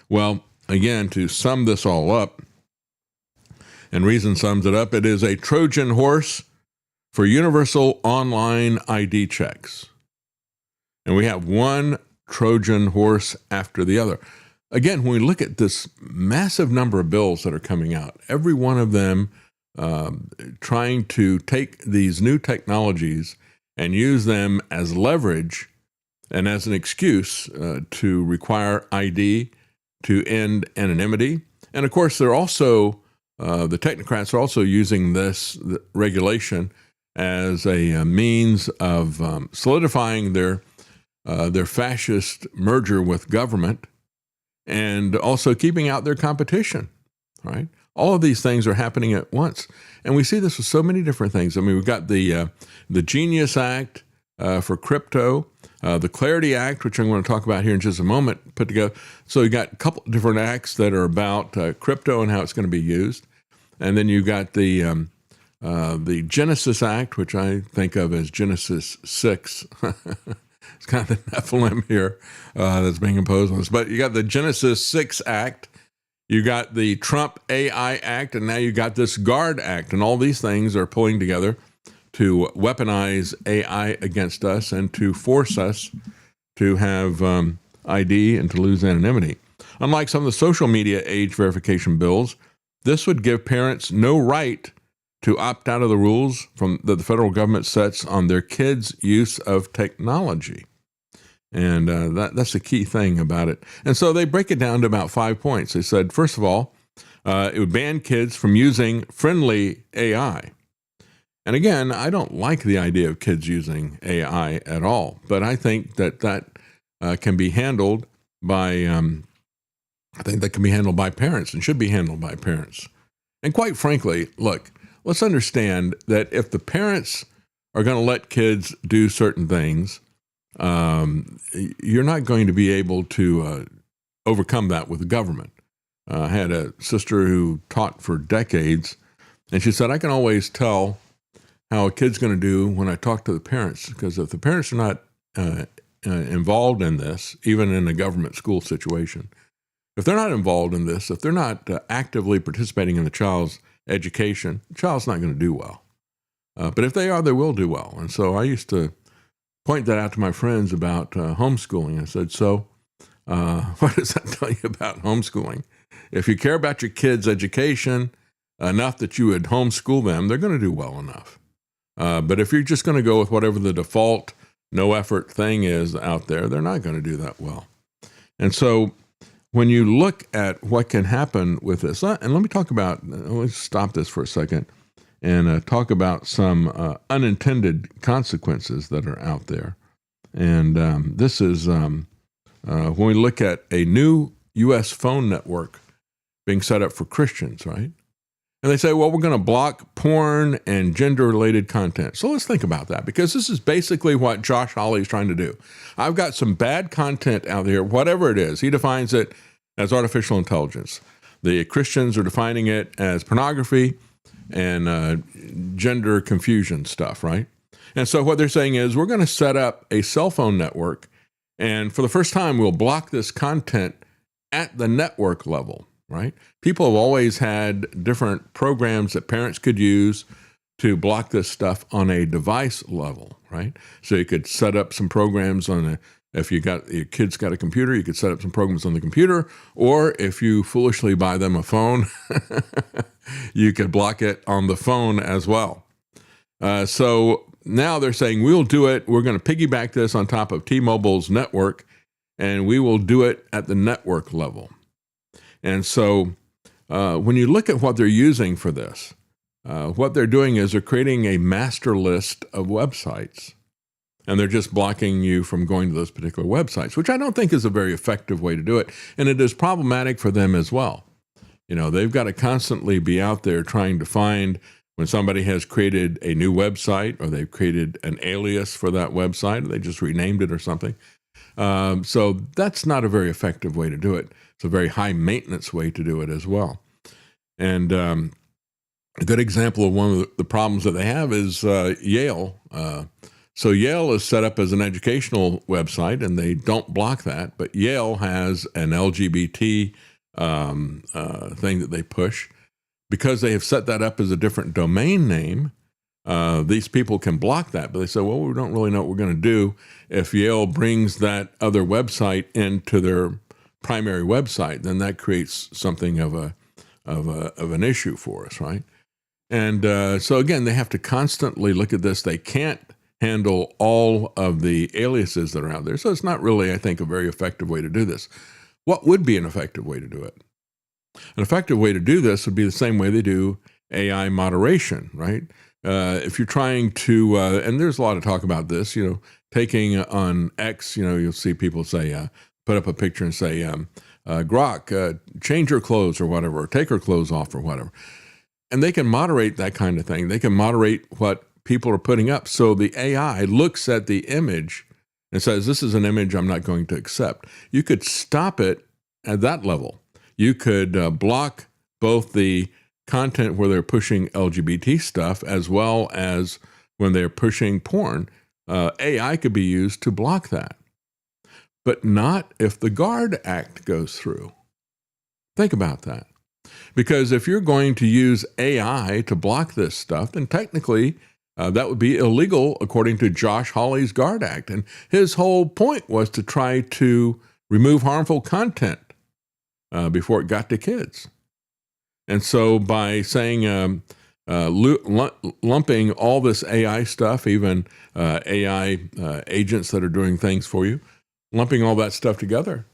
Well, again, to sum this all up, and Reason sums it up, it is a Trojan horse for universal online ID checks. And we have one Trojan horse after the other. Again, when we look at this massive number of bills that are coming out, every one of them trying to take these new technologies and use them as leverage and as an excuse to require ID, to end anonymity. And of course, they're also, the technocrats are also using this regulation as a means of solidifying their fascist merger with government and also keeping out their competition, right? All of these things are happening at once. And we see this with so many different things. I mean, we've got the Genius Act for crypto, the Clarity Act, which I'm going to talk about here in just a moment, put together. So you got a couple different acts that are about crypto and how it's going to be used. And then you've got the Genesis Act, which I think of as Genesis 6. It's kind of the Nephilim here that's being imposed on us. But you got the Genesis 6 Act, you got the Trump AI Act, and now you got this GUARD Act. And all these things are pulling together to weaponize AI against us and to force us to have ID and to lose anonymity. Unlike some of the social media age verification bills, this would give parents no right to opt out of the rules that the federal government sets on their kids' use of technology. And that's the key thing about it. And so they break it down to about 5 points. They said, first of all, it would ban kids from using friendly AI. And again, I don't like the idea of kids using AI at all, but I think that can be handled by, parents and should be handled by parents. And quite frankly, look, let's understand that if the parents are going to let kids do certain things, you're not going to be able to overcome that with the government. I had a sister who taught for decades, and she said, I can always tell how a kid's going to do when I talk to the parents, because if the parents are not involved in this, even in a government school situation, if they're not involved in this, if they're not actively participating in the child's education, the child's not going to do well. But if they are, they will do well. And so I used to point that out to my friends about homeschooling. I said, so what does that tell you about homeschooling? If you care about your kids' education enough that you would homeschool them, they're going to do well enough. But if you're just going to go with whatever the default no effort thing is out there, they're not going to do that well. And so when you look at what can happen with this, and let me talk about, let's stop this for a second and talk about some unintended consequences that are out there. And this is when we look at a new U.S. phone network being set up for Christians, right? And they say, well, we're going to block porn and gender-related content. So let's think about that, because this is basically what Josh Hawley is trying to do. I've got some bad content out here, whatever it is. He defines it as artificial intelligence. The Christians are defining it as pornography and gender confusion stuff, right? And so what they're saying is we're going to set up a cell phone network, and for the first time, we'll block this content at the network level. Right? People have always had different programs that parents could use to block this stuff on a device level, right? So you could set up some programs if your kid's got a computer, you could set up some programs on the computer, or if you foolishly buy them a phone, you could block it on the phone as well. So now they're saying, we'll do it. We're going to piggyback this on top of T-Mobile's network, and we will do it at the network level. And so when you look at what they're using for this, what they're doing is they're creating a master list of websites, and they're just blocking you from going to those particular websites, which I don't think is a very effective way to do it. And it is problematic for them as well. You know, they've got to constantly be out there trying to find when somebody has created a new website, or they've created an alias for that website, or they just renamed it or something. So that's not a very effective way to do it. It's a very high maintenance way to do it as well. And a good example of one of the problems that they have is Yale. So Yale is set up as an educational website, and they don't block that. But Yale has an LGBT thing that they push. Because they have set that up as a different domain name, these people can block that. But they say, well, we don't really know what we're going to do if Yale brings that other website into their primary website. Then that creates something of an issue for us, right? And so again, they have to constantly look at this. They can't handle all of the aliases that are out there. So it's not really, I think, a very effective way to do this. What would be an effective way to do it? An effective way to do this would be the same way they do AI moderation, right? If you're trying to, and there's a lot of talk about this, you know, taking on X, you know, you'll see people say, put up a picture and say, Grok, change her clothes or whatever, or take her clothes off or whatever. And they can moderate that kind of thing. They can moderate what people are putting up. So the AI looks at the image and says, this is an image I'm not going to accept. You could stop it at that level. You could block both the content where they're pushing LGBT stuff as well as when they're pushing porn. AI could be used to block that, but not if the GUARD Act goes through. Think about that. Because if you're going to use AI to block this stuff, then technically that would be illegal according to Josh Hawley's GUARD Act. And his whole point was to try to remove harmful content before it got to kids. And so by saying, lumping all this AI stuff, even AI agents that are doing things for you, lumping all that stuff together,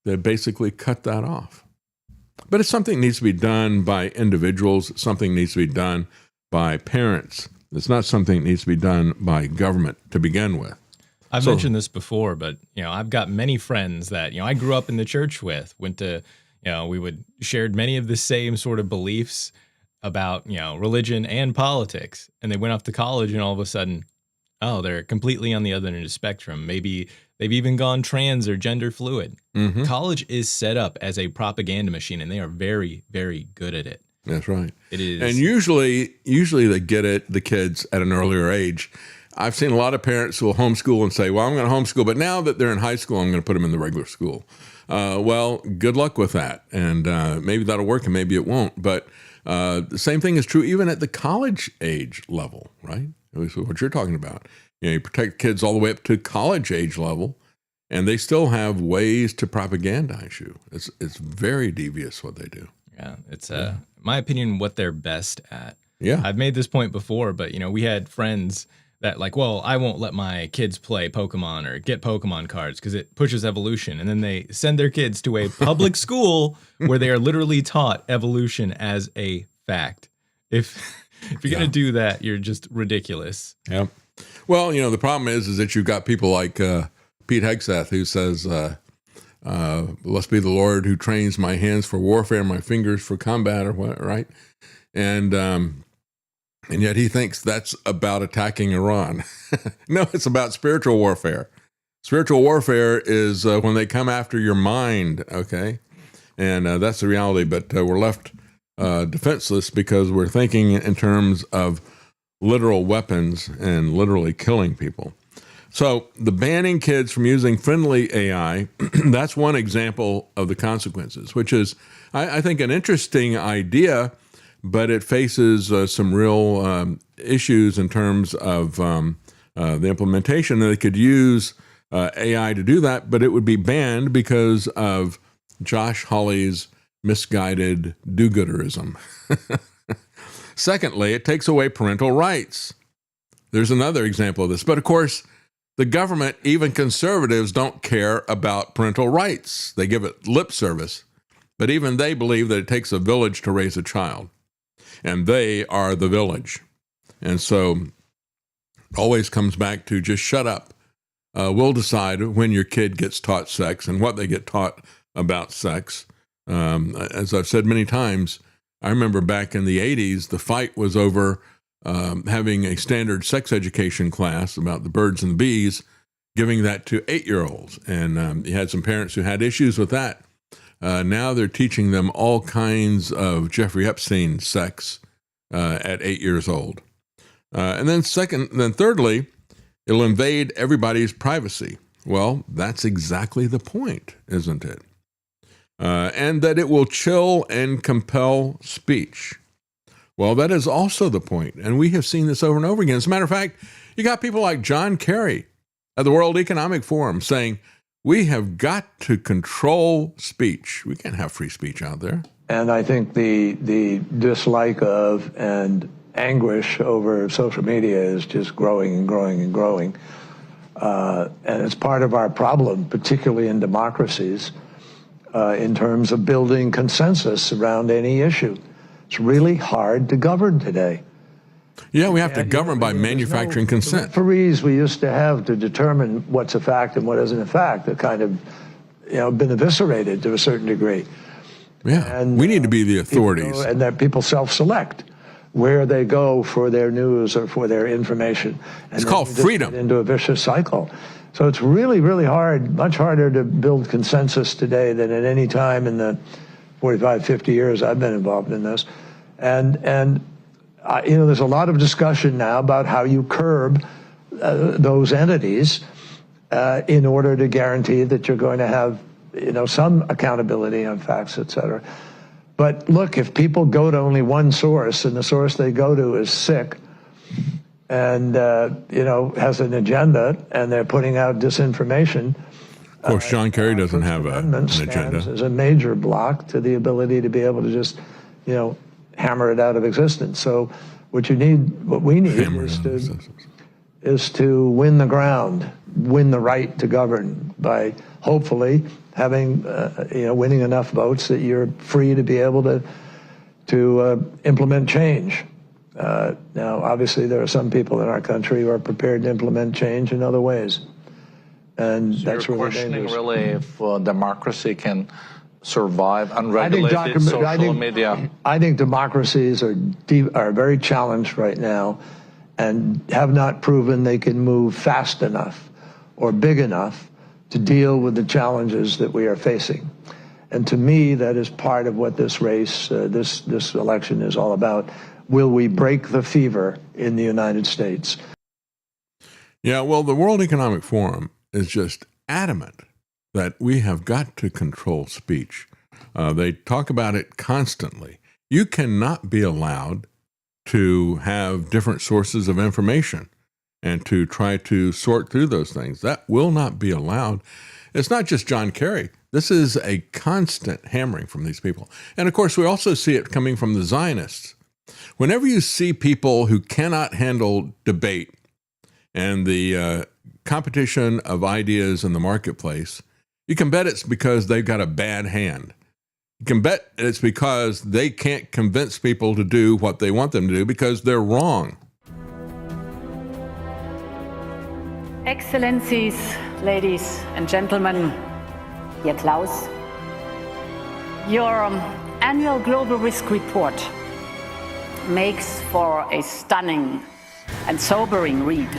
they basically cut that off. But it's something that needs to be done by individuals, something needs to be done by parents. It's not something that needs to be done by government to begin with. I've mentioned this before, but I've got many friends that I grew up in the church with, went to we shared many of the same sort of beliefs about, religion and politics. And they went off to college and all of a sudden, they're completely on the other end of the spectrum. Maybe they've even gone trans or gender fluid. Mm-hmm. College is set up as a propaganda machine, and they are very, very good at it. That's right. It is. And usually they get it, the kids, at an earlier age. I've seen a lot of parents who will homeschool and say, well, I'm going to homeschool, but now that they're in high school, I'm going to put them in the regular school. Well, good luck with that. And maybe that'll work and maybe it won't. But the same thing is true even at the college age level, right? What you're talking about. You protect kids all the way up to college age level, and they still have ways to propagandize you. It's very devious what they do. Yeah, it's my opinion, what they're best at. Yeah. I've made this point before, but we had friends that well, I won't let my kids play Pokemon or get Pokemon cards because it pushes evolution. And then they send their kids to a public school where they are literally taught evolution as a fact. If you're going to do that, you're just ridiculous. Yeah. Well, the problem is that you've got people like Pete Hegseth who says, blessed be the Lord who trains my hands for warfare and my fingers for combat, or what, right? And yet he thinks that's about attacking Iran. No, it's about spiritual warfare. Spiritual warfare is when they come after your mind, okay? And that's the reality. But we're left defenseless because we're thinking in terms of literal weapons and literally killing people. So the banning kids from using friendly AI, that's one example of the consequences, which is, I think, an interesting idea. but it faces some real issues in terms of the implementation. They could use AI to do that, but it would be banned because of Josh Hawley's misguided do-gooderism. Secondly, it takes away parental rights. There's another example of this. But of course, the government, even conservatives, don't care about parental rights. They give it lip service. But even they believe that it takes a village to raise a child. And they are the village. And so it always comes back to just shut up. We'll decide when your kid gets taught sex and what they get taught about sex. As I've said many times, I remember back in the 80s, the fight was over having a standard sex education class about the birds and the bees, giving that to 8-year-olds. And you had some parents who had issues with that. Now they're teaching them all kinds of Jeffrey Epstein sex at 8 years old. And then thirdly, it'll invade everybody's privacy. Well, that's exactly the point, isn't it? And that it will chill and compel speech. Well, that is also the point. And we have seen this over and over again. As a matter of fact, you got people like John Kerry at the World Economic Forum saying, we have got to control speech. We can't have free speech out there. And I think the dislike of and anguish over social media is just growing and growing and growing. And it's part of our problem, particularly in democracies, in terms of building consensus around any issue. It's really hard to govern today. Yeah, we have to govern by manufacturing consent. Referees we used to have to determine what's a fact and what isn't a fact have kind of, been eviscerated to a certain degree. Yeah, and, we need to be the authorities. And that people self-select where they go for their news or for their information. And it's called freedom. Into a vicious cycle. So it's really, really hard, much harder to build consensus today than at any time in the 45, 50 years I've been involved in this. And there's a lot of discussion now about how you curb those entities in order to guarantee that you're going to have, some accountability on facts, et cetera. But look, if people go to only one source and the source they go to is sick and, has an agenda and they're putting out disinformation. Of course, John Kerry doesn't have an agenda. There's a major block to the ability to be able to just, hammer it out of existence. So what we need is to win the ground, win the right to govern by hopefully having, winning enough votes that you're free to be able to implement change. Now, obviously, there are some people in our country who are prepared to implement change in other ways. And so that's you're really questioning dangerous. really if democracy can survive unregulated social media. I think democracies are very challenged right now and have not proven they can move fast enough or big enough to deal with the challenges that we are facing. And to me, that is part of what this race, this election is all about. Will we break the fever in the United States? Yeah, well, the World Economic Forum is just adamant that we have got to control speech. They talk about it constantly. You cannot be allowed to have different sources of information and to try to sort through those things. That will not be allowed. It's not just John Kerry. This is a constant hammering from these people. And of course, we also see it coming from the Zionists. Whenever you see people who cannot handle debate and the competition of ideas in the marketplace, you can bet it's because they've got a bad hand. You can bet it's because they can't convince people to do what they want them to do because they're wrong. Excellencies, ladies and gentlemen, dear Klaus, your annual global risk report makes for a stunning and sobering read.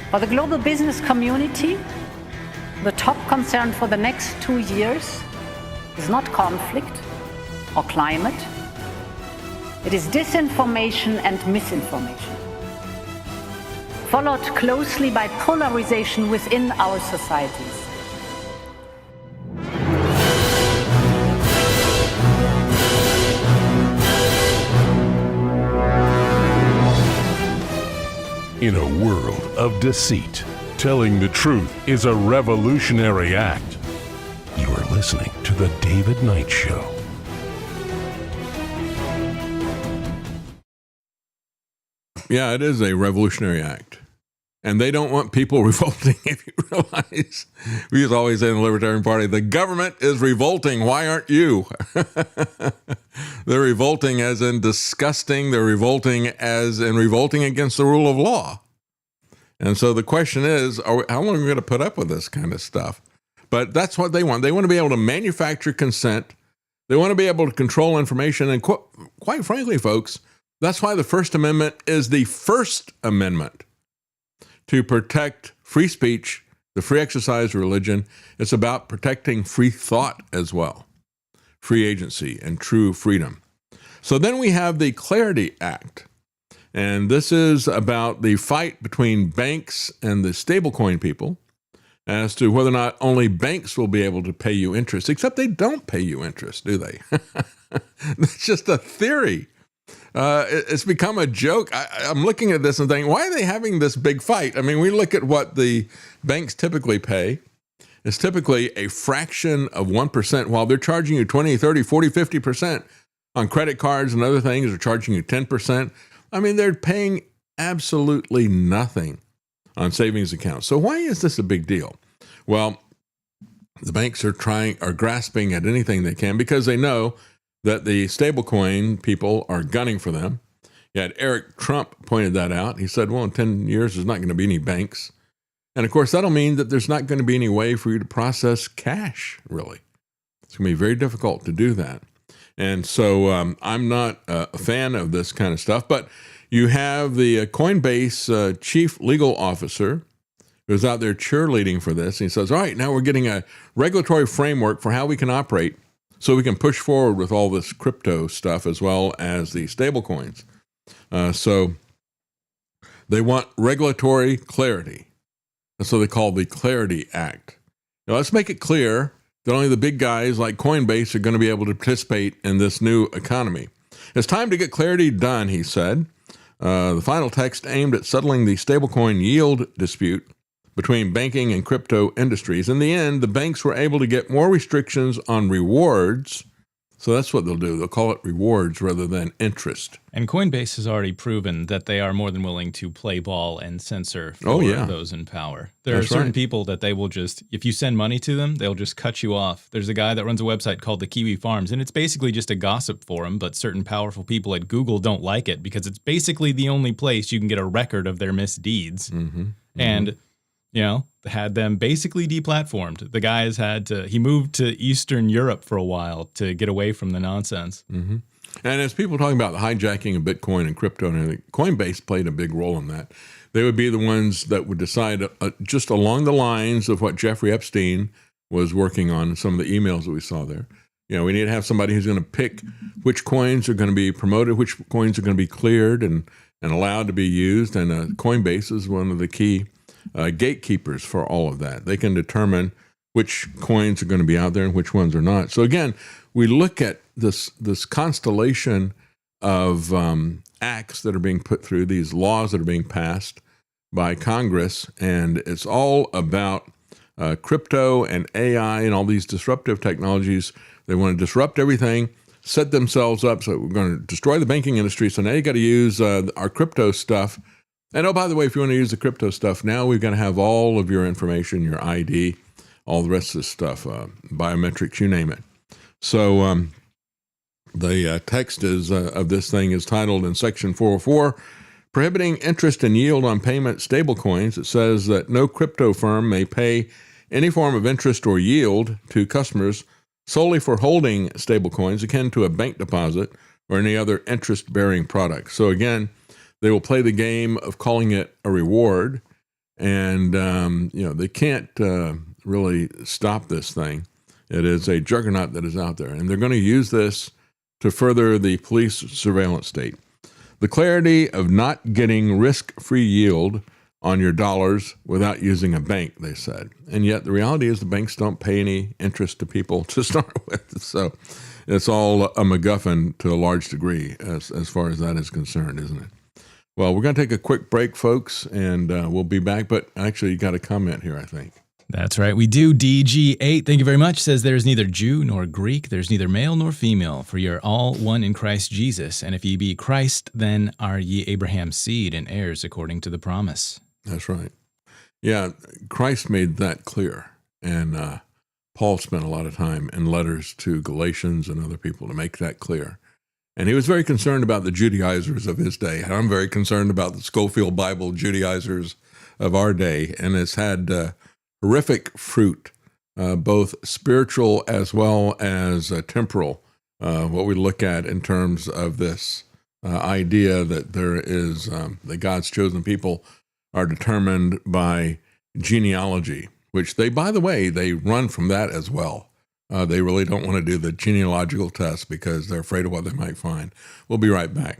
For the global business community, the top concern for the next 2 years is not conflict or climate. It is disinformation and misinformation, followed closely by polarization within our societies. In a world of deceit, telling the truth is a revolutionary act. You are listening to The David Knight Show. Yeah, it is a revolutionary act. And they don't want people revolting, if you realize. We used to always say in the Libertarian Party, the government is revolting. Why aren't you? They're revolting as in disgusting. They're revolting as in revolting against the rule of law. And so the question is, how long are we going to put up with this kind of stuff? But that's what they want. They want to be able to manufacture consent. They want to be able to control information. And quite frankly, folks, that's why the First Amendment is the First Amendment to protect free speech, the free exercise of religion. It's about protecting free thought as well, free agency and true freedom. So then we have the Clarity Act. And this is about the fight between banks and the stablecoin people as to whether or not only banks will be able to pay you interest, except they don't pay you interest, do they? That's just a theory. It's become a joke. I'm looking at this and thinking, why are they having this big fight? I mean, we look at what the banks typically pay. It's typically a fraction of 1%, while they're charging you 20, 30, 40, 50% on credit cards and other things. They're charging you 10%. I mean, they're paying absolutely nothing on savings accounts. So why is this a big deal? Well, the banks are grasping at anything they can because they know that the stablecoin people are gunning for them. Yet Eric Trump pointed that out. He said, well, in 10 years, there's not going to be any banks. And of course, that'll mean that there's not going to be any way for you to process cash, really. It's going to be very difficult to do that. And so I'm not a fan of this kind of stuff. But you have the Coinbase chief legal officer who's out there cheerleading for this. And he says, all right, now we're getting a regulatory framework for how we can operate so we can push forward with all this crypto stuff as well as the stable coins. So they want regulatory clarity. That's what they call the Clarity Act. Now, let's make it clear that only the big guys like Coinbase are going to be able to participate in this new economy. It's time to get clarity done, he said. The final text aimed at settling the stablecoin yield dispute between banking and crypto industries. In the end, the banks were able to get more restrictions on rewards. So that's what they'll do. They'll call it rewards rather than interest. And Coinbase has already proven that they are more than willing to play ball and censor for those in power. There are certain people that they will just, if you send money to them, they'll just cut you off. There's a guy that runs a website called the Kiwi Farms, and it's basically just a gossip forum, but certain powerful people at Google don't like it because it's basically the only place you can get a record of their misdeeds. And had them basically deplatformed. The guys he moved to Eastern Europe for a while to get away from the nonsense. And as people talking about the hijacking of Bitcoin and crypto and everything, Coinbase played a big role in that. They would be the ones that would decide just along the lines of what Jeffrey Epstein was working on, some of the emails that we saw there. We need to have somebody who's going to pick which coins are going to be promoted, which coins are going to be cleared and allowed to be used. And Coinbase is one of the key gatekeepers for all of that. They can determine which coins are going to be out there and which ones are not. So again, we look at this constellation of acts that are being put through, these laws that are being passed by Congress, and it's all about crypto and AI and all these disruptive technologies. They want to disrupt everything, set themselves up. So we're going to destroy the banking industry. So now you got to use our crypto stuff. And oh, by the way, if you want to use the crypto stuff, now we've got to have all of your information, your ID, all the rest of this stuff, biometrics, you name it. So the text of this thing is titled in Section 404, Prohibiting Interest and Yield on Payment Stablecoins. It says that no crypto firm may pay any form of interest or yield to customers solely for holding stablecoins akin to a bank deposit or any other interest-bearing product. So again, they will play the game of calling it a reward, and they can't really stop this thing. It is a juggernaut that is out there, and they're going to use this to further the police surveillance state. The clarity of not getting risk-free yield on your dollars without using a bank, they said. And yet the reality is the banks don't pay any interest to people to start with. So it's all a MacGuffin to a large degree as far as that is concerned, isn't it? Well, we're going to take a quick break, folks, and we'll be back. But actually, you got a comment here, I think. That's right. We do. DG8, thank you very much, says there's neither Jew nor Greek. There's neither male nor female, for you're all one in Christ Jesus. And if ye be Christ, then are ye Abraham's seed and heirs according to the promise. That's right. Yeah, Christ made that clear. And Paul spent a lot of time in letters to Galatians and other people to make that clear. And he was very concerned about the Judaizers of his day. And I'm very concerned about the Schofield Bible Judaizers of our day. And it's had horrific fruit, both spiritual as well as temporal, what we look at in terms of this idea that there is, that God's chosen people are determined by genealogy, which they, by the way, they run from that as well. They really don't want to do the genealogical test because they're afraid of what they might find. We'll be right back.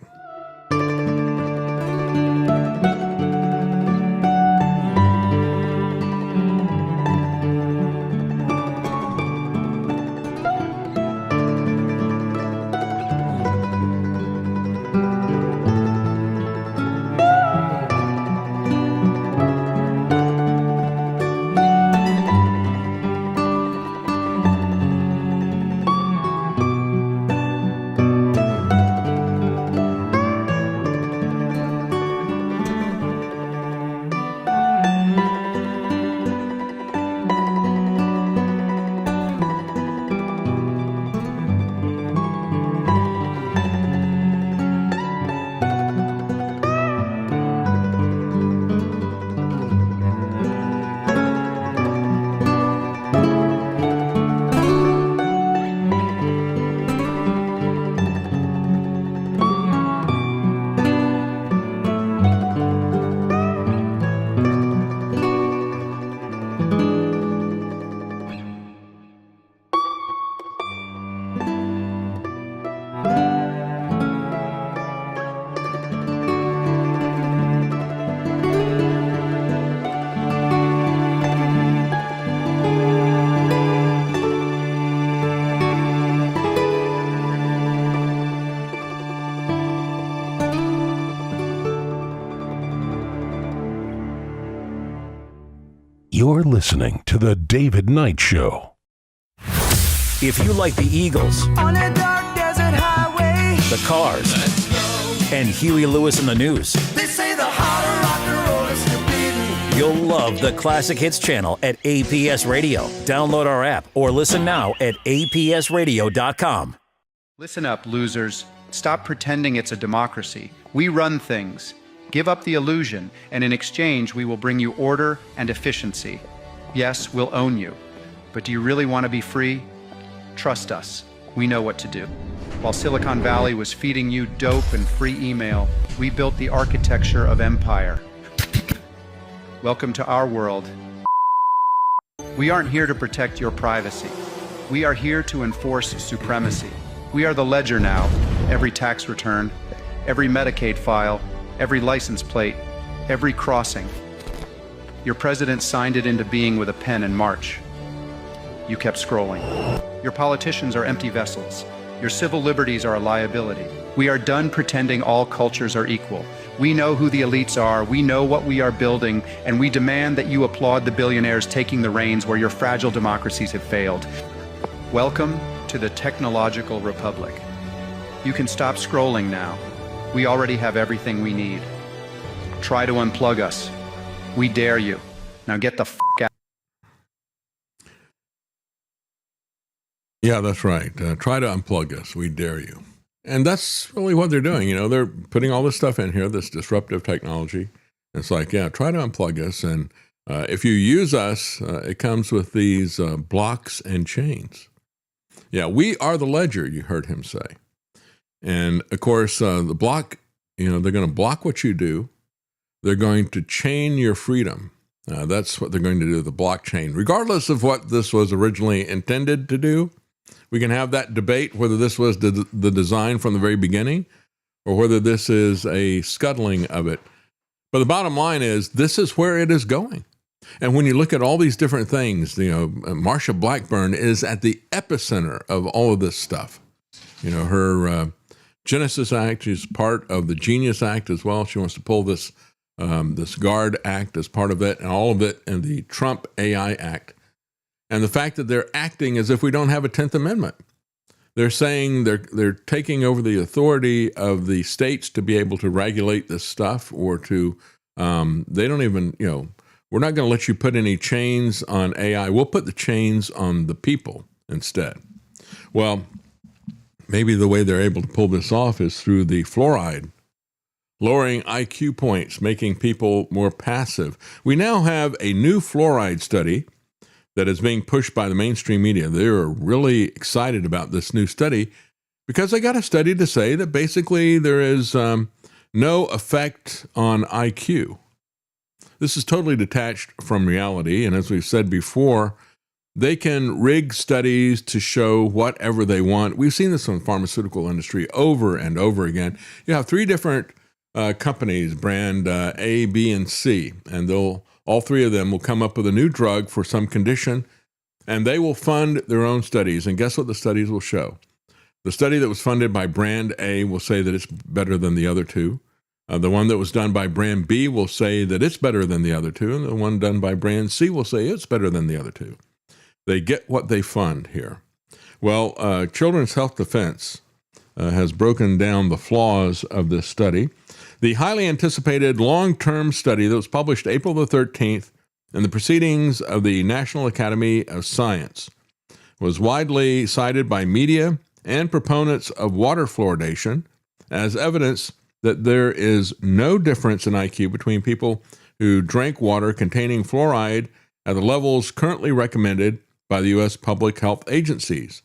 You're listening to The David Knight Show. If you like the Eagles, On a dark desert highway, the Cars, and Huey Lewis and the News, they say the harder rock and roll is forbidden. you'll love the Classic Hits channel at APS Radio. Download our app or listen now at apsradio.com. Listen up, losers. Stop pretending it's a democracy. We run things. Give up the illusion, and in exchange, we will bring you order and efficiency. Yes, we'll own you. But do you really want to be free? Trust us. We know what to do. While Silicon Valley was feeding you dope and free email, we built the architecture of empire. Welcome to our world. We aren't here to protect your privacy. We are here to enforce supremacy. We are the ledger now. Every tax return, every Medicaid file, every license plate, every crossing. Your president signed it into being with a pen in March. You kept scrolling. Your politicians are empty vessels. Your civil liberties are a liability. We are done pretending all cultures are equal. We know who the elites are, we know what we are building, and we demand that you applaud the billionaires taking the reins where your fragile democracies have failed. Welcome to the technological republic. You can stop scrolling now. We already have everything we need. Try to unplug us. We dare you. Now get the f*** out. Yeah, that's right. Try to unplug us. We dare you. And that's really what they're doing. You know, they're putting all this stuff in here, this disruptive technology. It's like, yeah, try to unplug us. And if you use us, it comes with these blocks and chains. Yeah, we are the ledger, you heard him say. And of course, the block, you know, they're going to block what you do. They're going to chain your freedom. That's what they're going to do, the blockchain. Regardless of what this was originally intended to do, we can have that debate whether this was the design from the very beginning or whether this is a scuttling of it. But the bottom line is this is where it is going. And when you look at all these different things, you know, Marsha Blackburn is at the epicenter of all of this stuff. You know, her Genesis Act is part of the Genius Act as well. She wants to pull this GUARD Act as part of it, and all of it in the Trump AI Act. And the fact that they're acting as if we don't have a 10th Amendment. They're saying they're taking over the authority of the states to be able to regulate this stuff, or to, they don't even, we're not going to let you put any chains on AI. We'll put the chains on the people instead. Well, maybe the way they're able to pull this off is through the fluoride, lowering IQ points, making people more passive. We now have a new fluoride study that is being pushed by the mainstream media. They're really excited about this new study because they got a study to say that basically there is no effect on IQ. This is totally detached from reality, and as we've said before, they can rig studies to show whatever they want. We've seen this in the pharmaceutical industry over and over again. You have three different companies, brand A, B, and C, and all three of them will come up with a new drug for some condition, and they will fund their own studies. And guess what the studies will show? The study that was funded by brand A will say that it's better than the other two. The one that was done by brand B will say that it's better than the other two, and the one done by brand C will say it's better than the other two. They get what they fund here. Well, Children's Health Defense has broken down the flaws of this study. The highly anticipated long-term study that was published April the 13th in the Proceedings of the National Academy of Science was widely cited by media and proponents of water fluoridation as evidence that there is no difference in IQ between people who drank water containing fluoride at the levels currently recommended by the U.S. public health agencies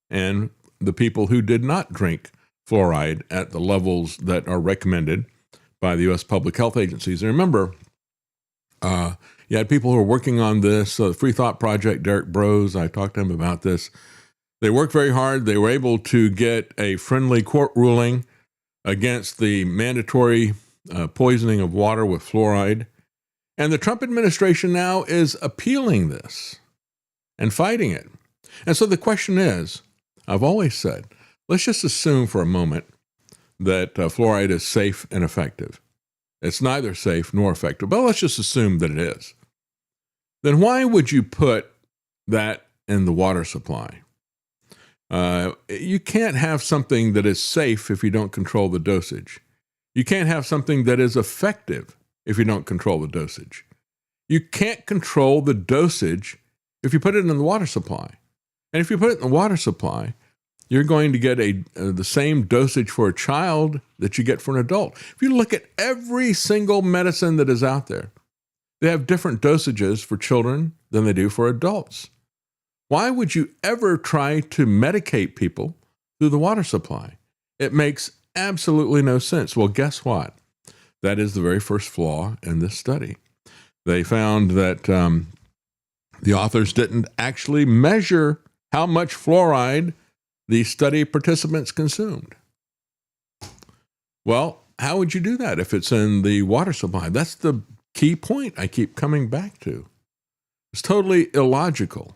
and the people who did not drink fluoride at the levels that are recommended by the U.S. public health agencies. And remember, you had people who were working on this, the Free Thought Project, Derek Bros, I talked to him about this. They worked very hard. They were able to get a friendly court ruling against the mandatory poisoning of water with fluoride. And the Trump administration now is appealing this and fighting it. And so the question is, I've always said, let's just assume for a moment that fluoride is safe and effective. It's neither safe nor effective, but let's just assume that it is. Then why would you put that in the water supply? You can't have something that is safe if you don't control the dosage. You can't have something that is effective if you don't control the dosage. You can't control the dosage if you put it in the water supply. And if you put it in the water supply, you're going to get the same dosage for a child that you get for an adult. If you look at every single medicine that is out there, they have different dosages for children than they do for adults. Why would you ever try to medicate people through the water supply? It makes absolutely no sense. Well, guess what? That is the very first flaw in this study. They found that the authors didn't actually measure how much fluoride the study participants consumed. Well, how would you do that if it's in the water supply? That's the key point I keep coming back to. It's totally illogical.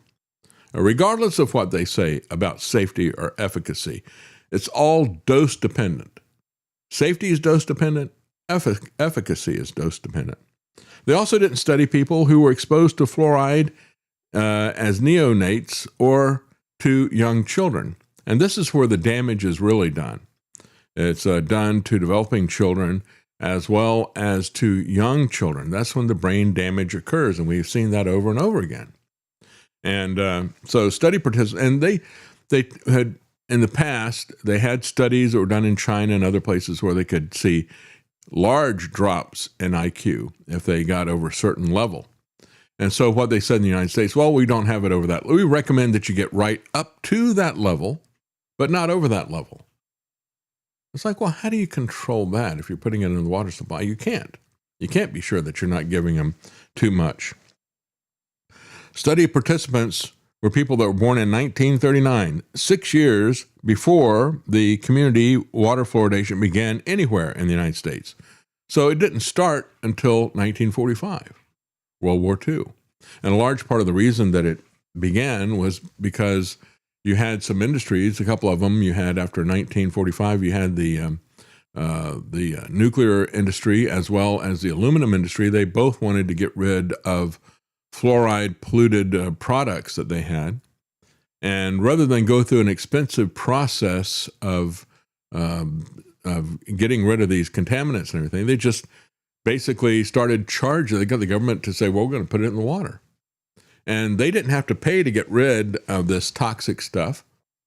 Regardless of what they say about safety or efficacy, it's all dose dependent. Safety is dose dependent. Efficacy is dose dependent. They also didn't study people who were exposed to fluoride as neonates or to young children. And this is where the damage is really done. It's done to developing children as well as to young children. That's when the brain damage occurs, and we've seen that over and over again. And so study participants, and they had, in the past, they had studies that were done in China and other places where they could see large drops in IQ if they got over a certain level. And so what they said in the United States, well, we don't have it over that. We recommend that you get right up to that level, but not over that level. It's like, well, how do you control that if you're putting it in the water supply? You can't. You can't be sure that you're not giving them too much. Study participants were people that were born in 1939, 6 years before the community water fluoridation began anywhere in the United States. So it didn't start until 1945, World War II. And a large part of the reason that it began was because you had some industries, a couple of them. You had after 1945, you had the nuclear industry as well as the aluminum industry. They both wanted to get rid of fluoride polluted products that they had. And rather than go through an expensive process of getting rid of these contaminants and everything, they just basically started charging. They got the government to say, well, we're going to put it in the water. And they didn't have to pay to get rid of this toxic stuff.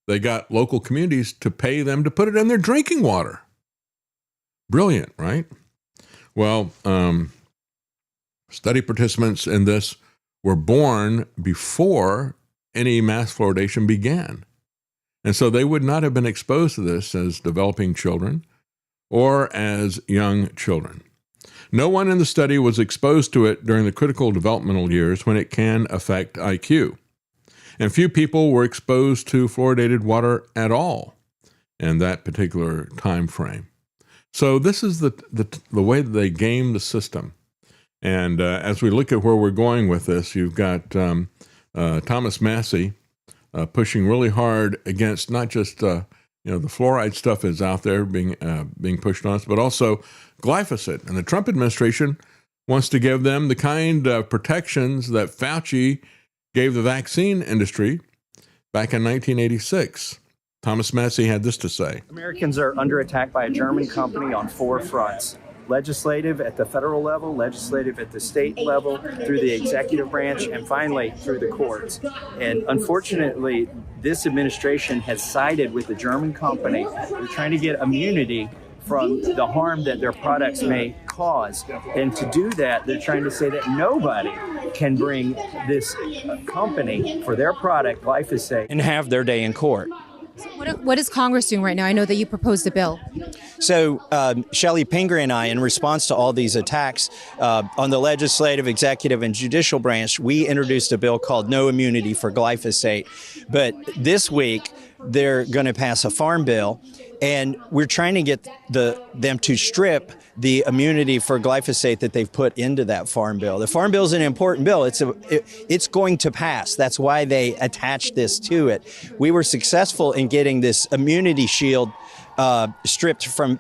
They got local communities to pay them to put it in their drinking water. Brilliant, right? Well, study participants in this were born before any mass fluoridation began. And so they would not have been exposed to this as developing children or as young children. No one in the study was exposed to it during the critical developmental years when it can affect IQ. And few people were exposed to fluoridated water at all in that particular time frame. So this is the way that they game the system. And as we look at where we're going with this, you've got Thomas Massie pushing really hard against not just the fluoride stuff is out there being pushed on us, but also glyphosate. And the Trump administration wants to give them the kind of protections that Fauci gave the vaccine industry back in 1986. Thomas Massie had this to say. Americans are under attack by a German company on 4 fronts. Legislative at the federal level, legislative at the state level, through the executive branch, and finally through the courts. And unfortunately, this administration has sided with the German company. They're trying to get immunity from the harm that their products may cause. And to do that, they're trying to say that nobody can bring this company for their product, glyphosate, and have their day in court. What is Congress doing right now? I know that you proposed a bill. So Shelley Pinger and I, in response to all these attacks on the legislative, executive, and judicial branch, we introduced a bill called No Immunity for Glyphosate. But this week, they're going to pass a farm bill, and we're trying to get them to strip the immunity for glyphosate that they've put into that farm bill. The farm bill is an important bill. It's going to pass. That's why they attached this to it. We were successful in getting this immunity shield stripped from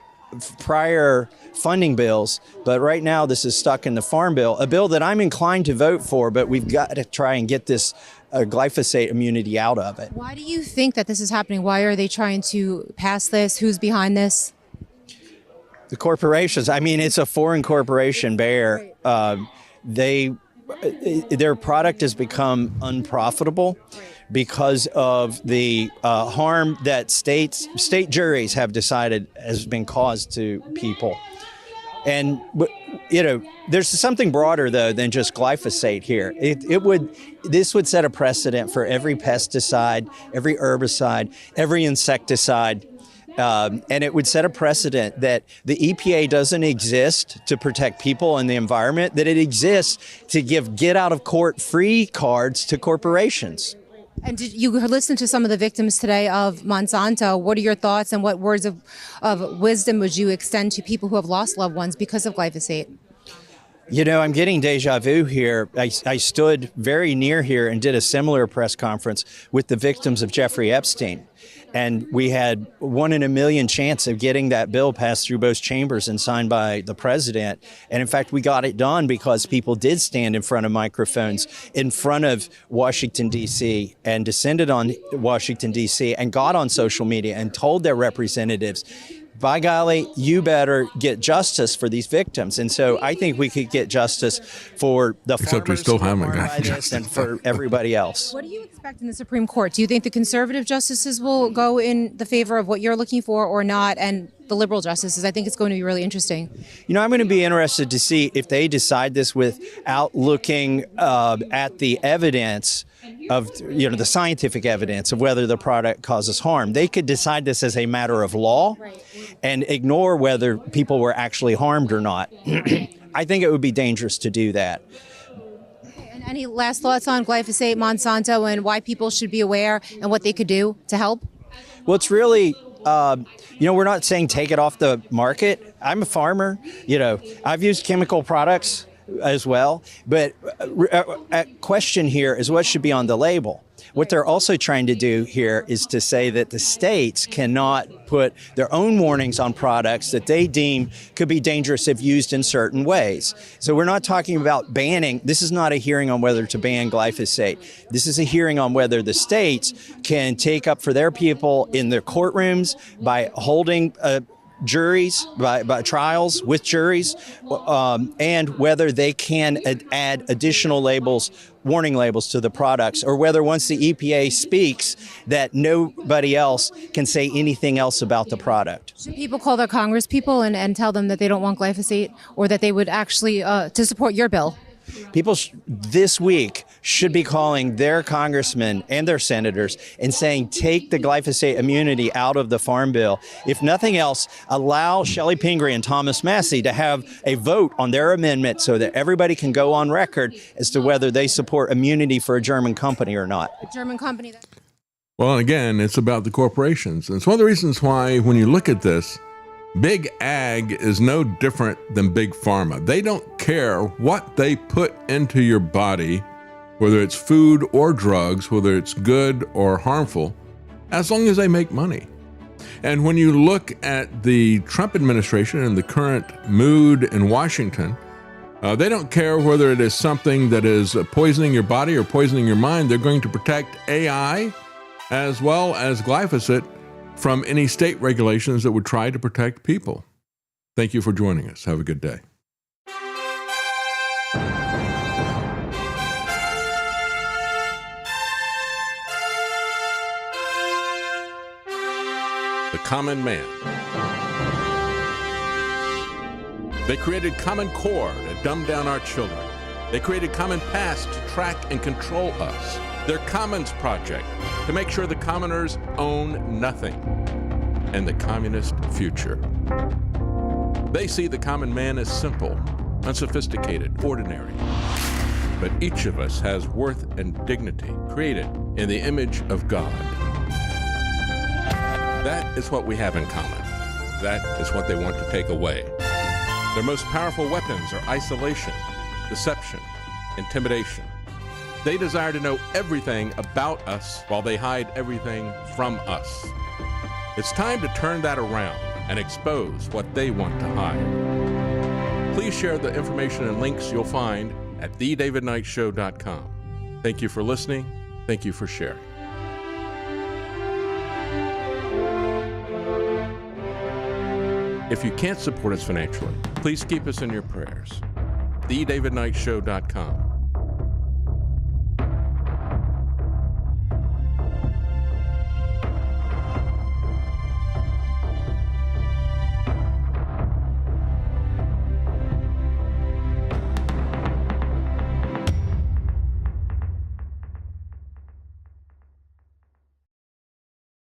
prior funding bills, but right now this is stuck in the farm bill, a bill that I'm inclined to vote for, but we've got to try and get this glyphosate immunity out of it. Why do you think that this is happening? Why are they trying to pass this? Who's behind this? The corporations. I mean, it's a foreign corporation, Bayer. Their product has become unprofitable because of the harm that state juries have decided has been caused to people. And there's something broader though than just glyphosate here. This would set a precedent for every pesticide, every herbicide, every insecticide. And it would set a precedent that the EPA doesn't exist to protect people and the environment, that it exists to give get-out-of-court-free cards to corporations. And did you listen to some of the victims today of Monsanto? What are your thoughts and what words of wisdom would you extend to people who have lost loved ones because of glyphosate? I'm getting deja vu here. I stood very near here and did a similar press conference with the victims of Jeffrey Epstein. And we had 1 in a million chance of getting that bill passed through both chambers and signed by the president. And in fact, we got it done because people did stand in front of microphones in front of Washington, D.C. and descended on Washington, D.C. and got on social media and told their representatives, by golly, you better get justice for these victims. And so I think we could get justice for the Except we still haven't got justice and for everybody else. What do you expect in the Supreme Court? Do you think the conservative justices will go in the favor of what you're looking for or not? And the liberal justices? I think it's going to be really interesting. I'm going to be interested to see if they decide this without looking at the evidence of, the scientific evidence of whether the product causes harm. They could decide this as a matter of law and ignore whether people were actually harmed or not. I think it would be dangerous to do that. And any last thoughts on glyphosate, Monsanto, and why people should be aware and what they could do to help? Well, it's really, we're not saying take it off the market. I'm a farmer. I've used chemical products as well. But a question here is what should be on the label. What they're also trying to do here is to say that the states cannot put their own warnings on products that they deem could be dangerous if used in certain ways. So we're not talking about banning. This is not a hearing on whether to ban glyphosate. This is a hearing on whether the states can take up for their people in their courtrooms by holding juries, by trials with juries, and whether they can add additional labels, warning labels to the products, or whether once the EPA speaks that nobody else can say anything else about the product. Should people call their Congress people and tell them that they don't want glyphosate, or that they would actually to support your bill? People this week should be calling their congressmen and their senators and saying, take the glyphosate immunity out of the Farm Bill. If nothing else, allow Shelley Pingree and Thomas Massey to have a vote on their amendment so that everybody can go on record as to whether they support immunity for a German company or not. A German company. Well, again, it's about the corporations. And it's one of the reasons why when you look at this, Big Ag is no different than Big Pharma. They don't care what they put into your body, whether it's food or drugs, whether it's good or harmful, as long as they make money. And when you look at the Trump administration and the current mood in Washington, they don't care whether it is something that is poisoning your body or poisoning your mind. They're going to protect AI as well as glyphosate from any state regulations that would try to protect people. Thank you for joining us. Have a good day. The common man. They created Common Core to dumb down our children. They created Common Pass to track and control us. Their Commons Project to make sure the commoners own nothing. And the communist future. They see the common man as simple, unsophisticated, ordinary. But each of us has worth and dignity created in the image of God. That is what we have in common. That is what they want to take away. Their most powerful weapons are isolation, deception, intimidation. They desire to know everything about us while they hide everything from us. It's time to turn that around and expose what they want to hide. Please share the information and links you'll find at thedavidknightshow.com. Thank you for listening. Thank you for sharing. If you can't support us financially, please keep us in your prayers. thedavidknightshow.com.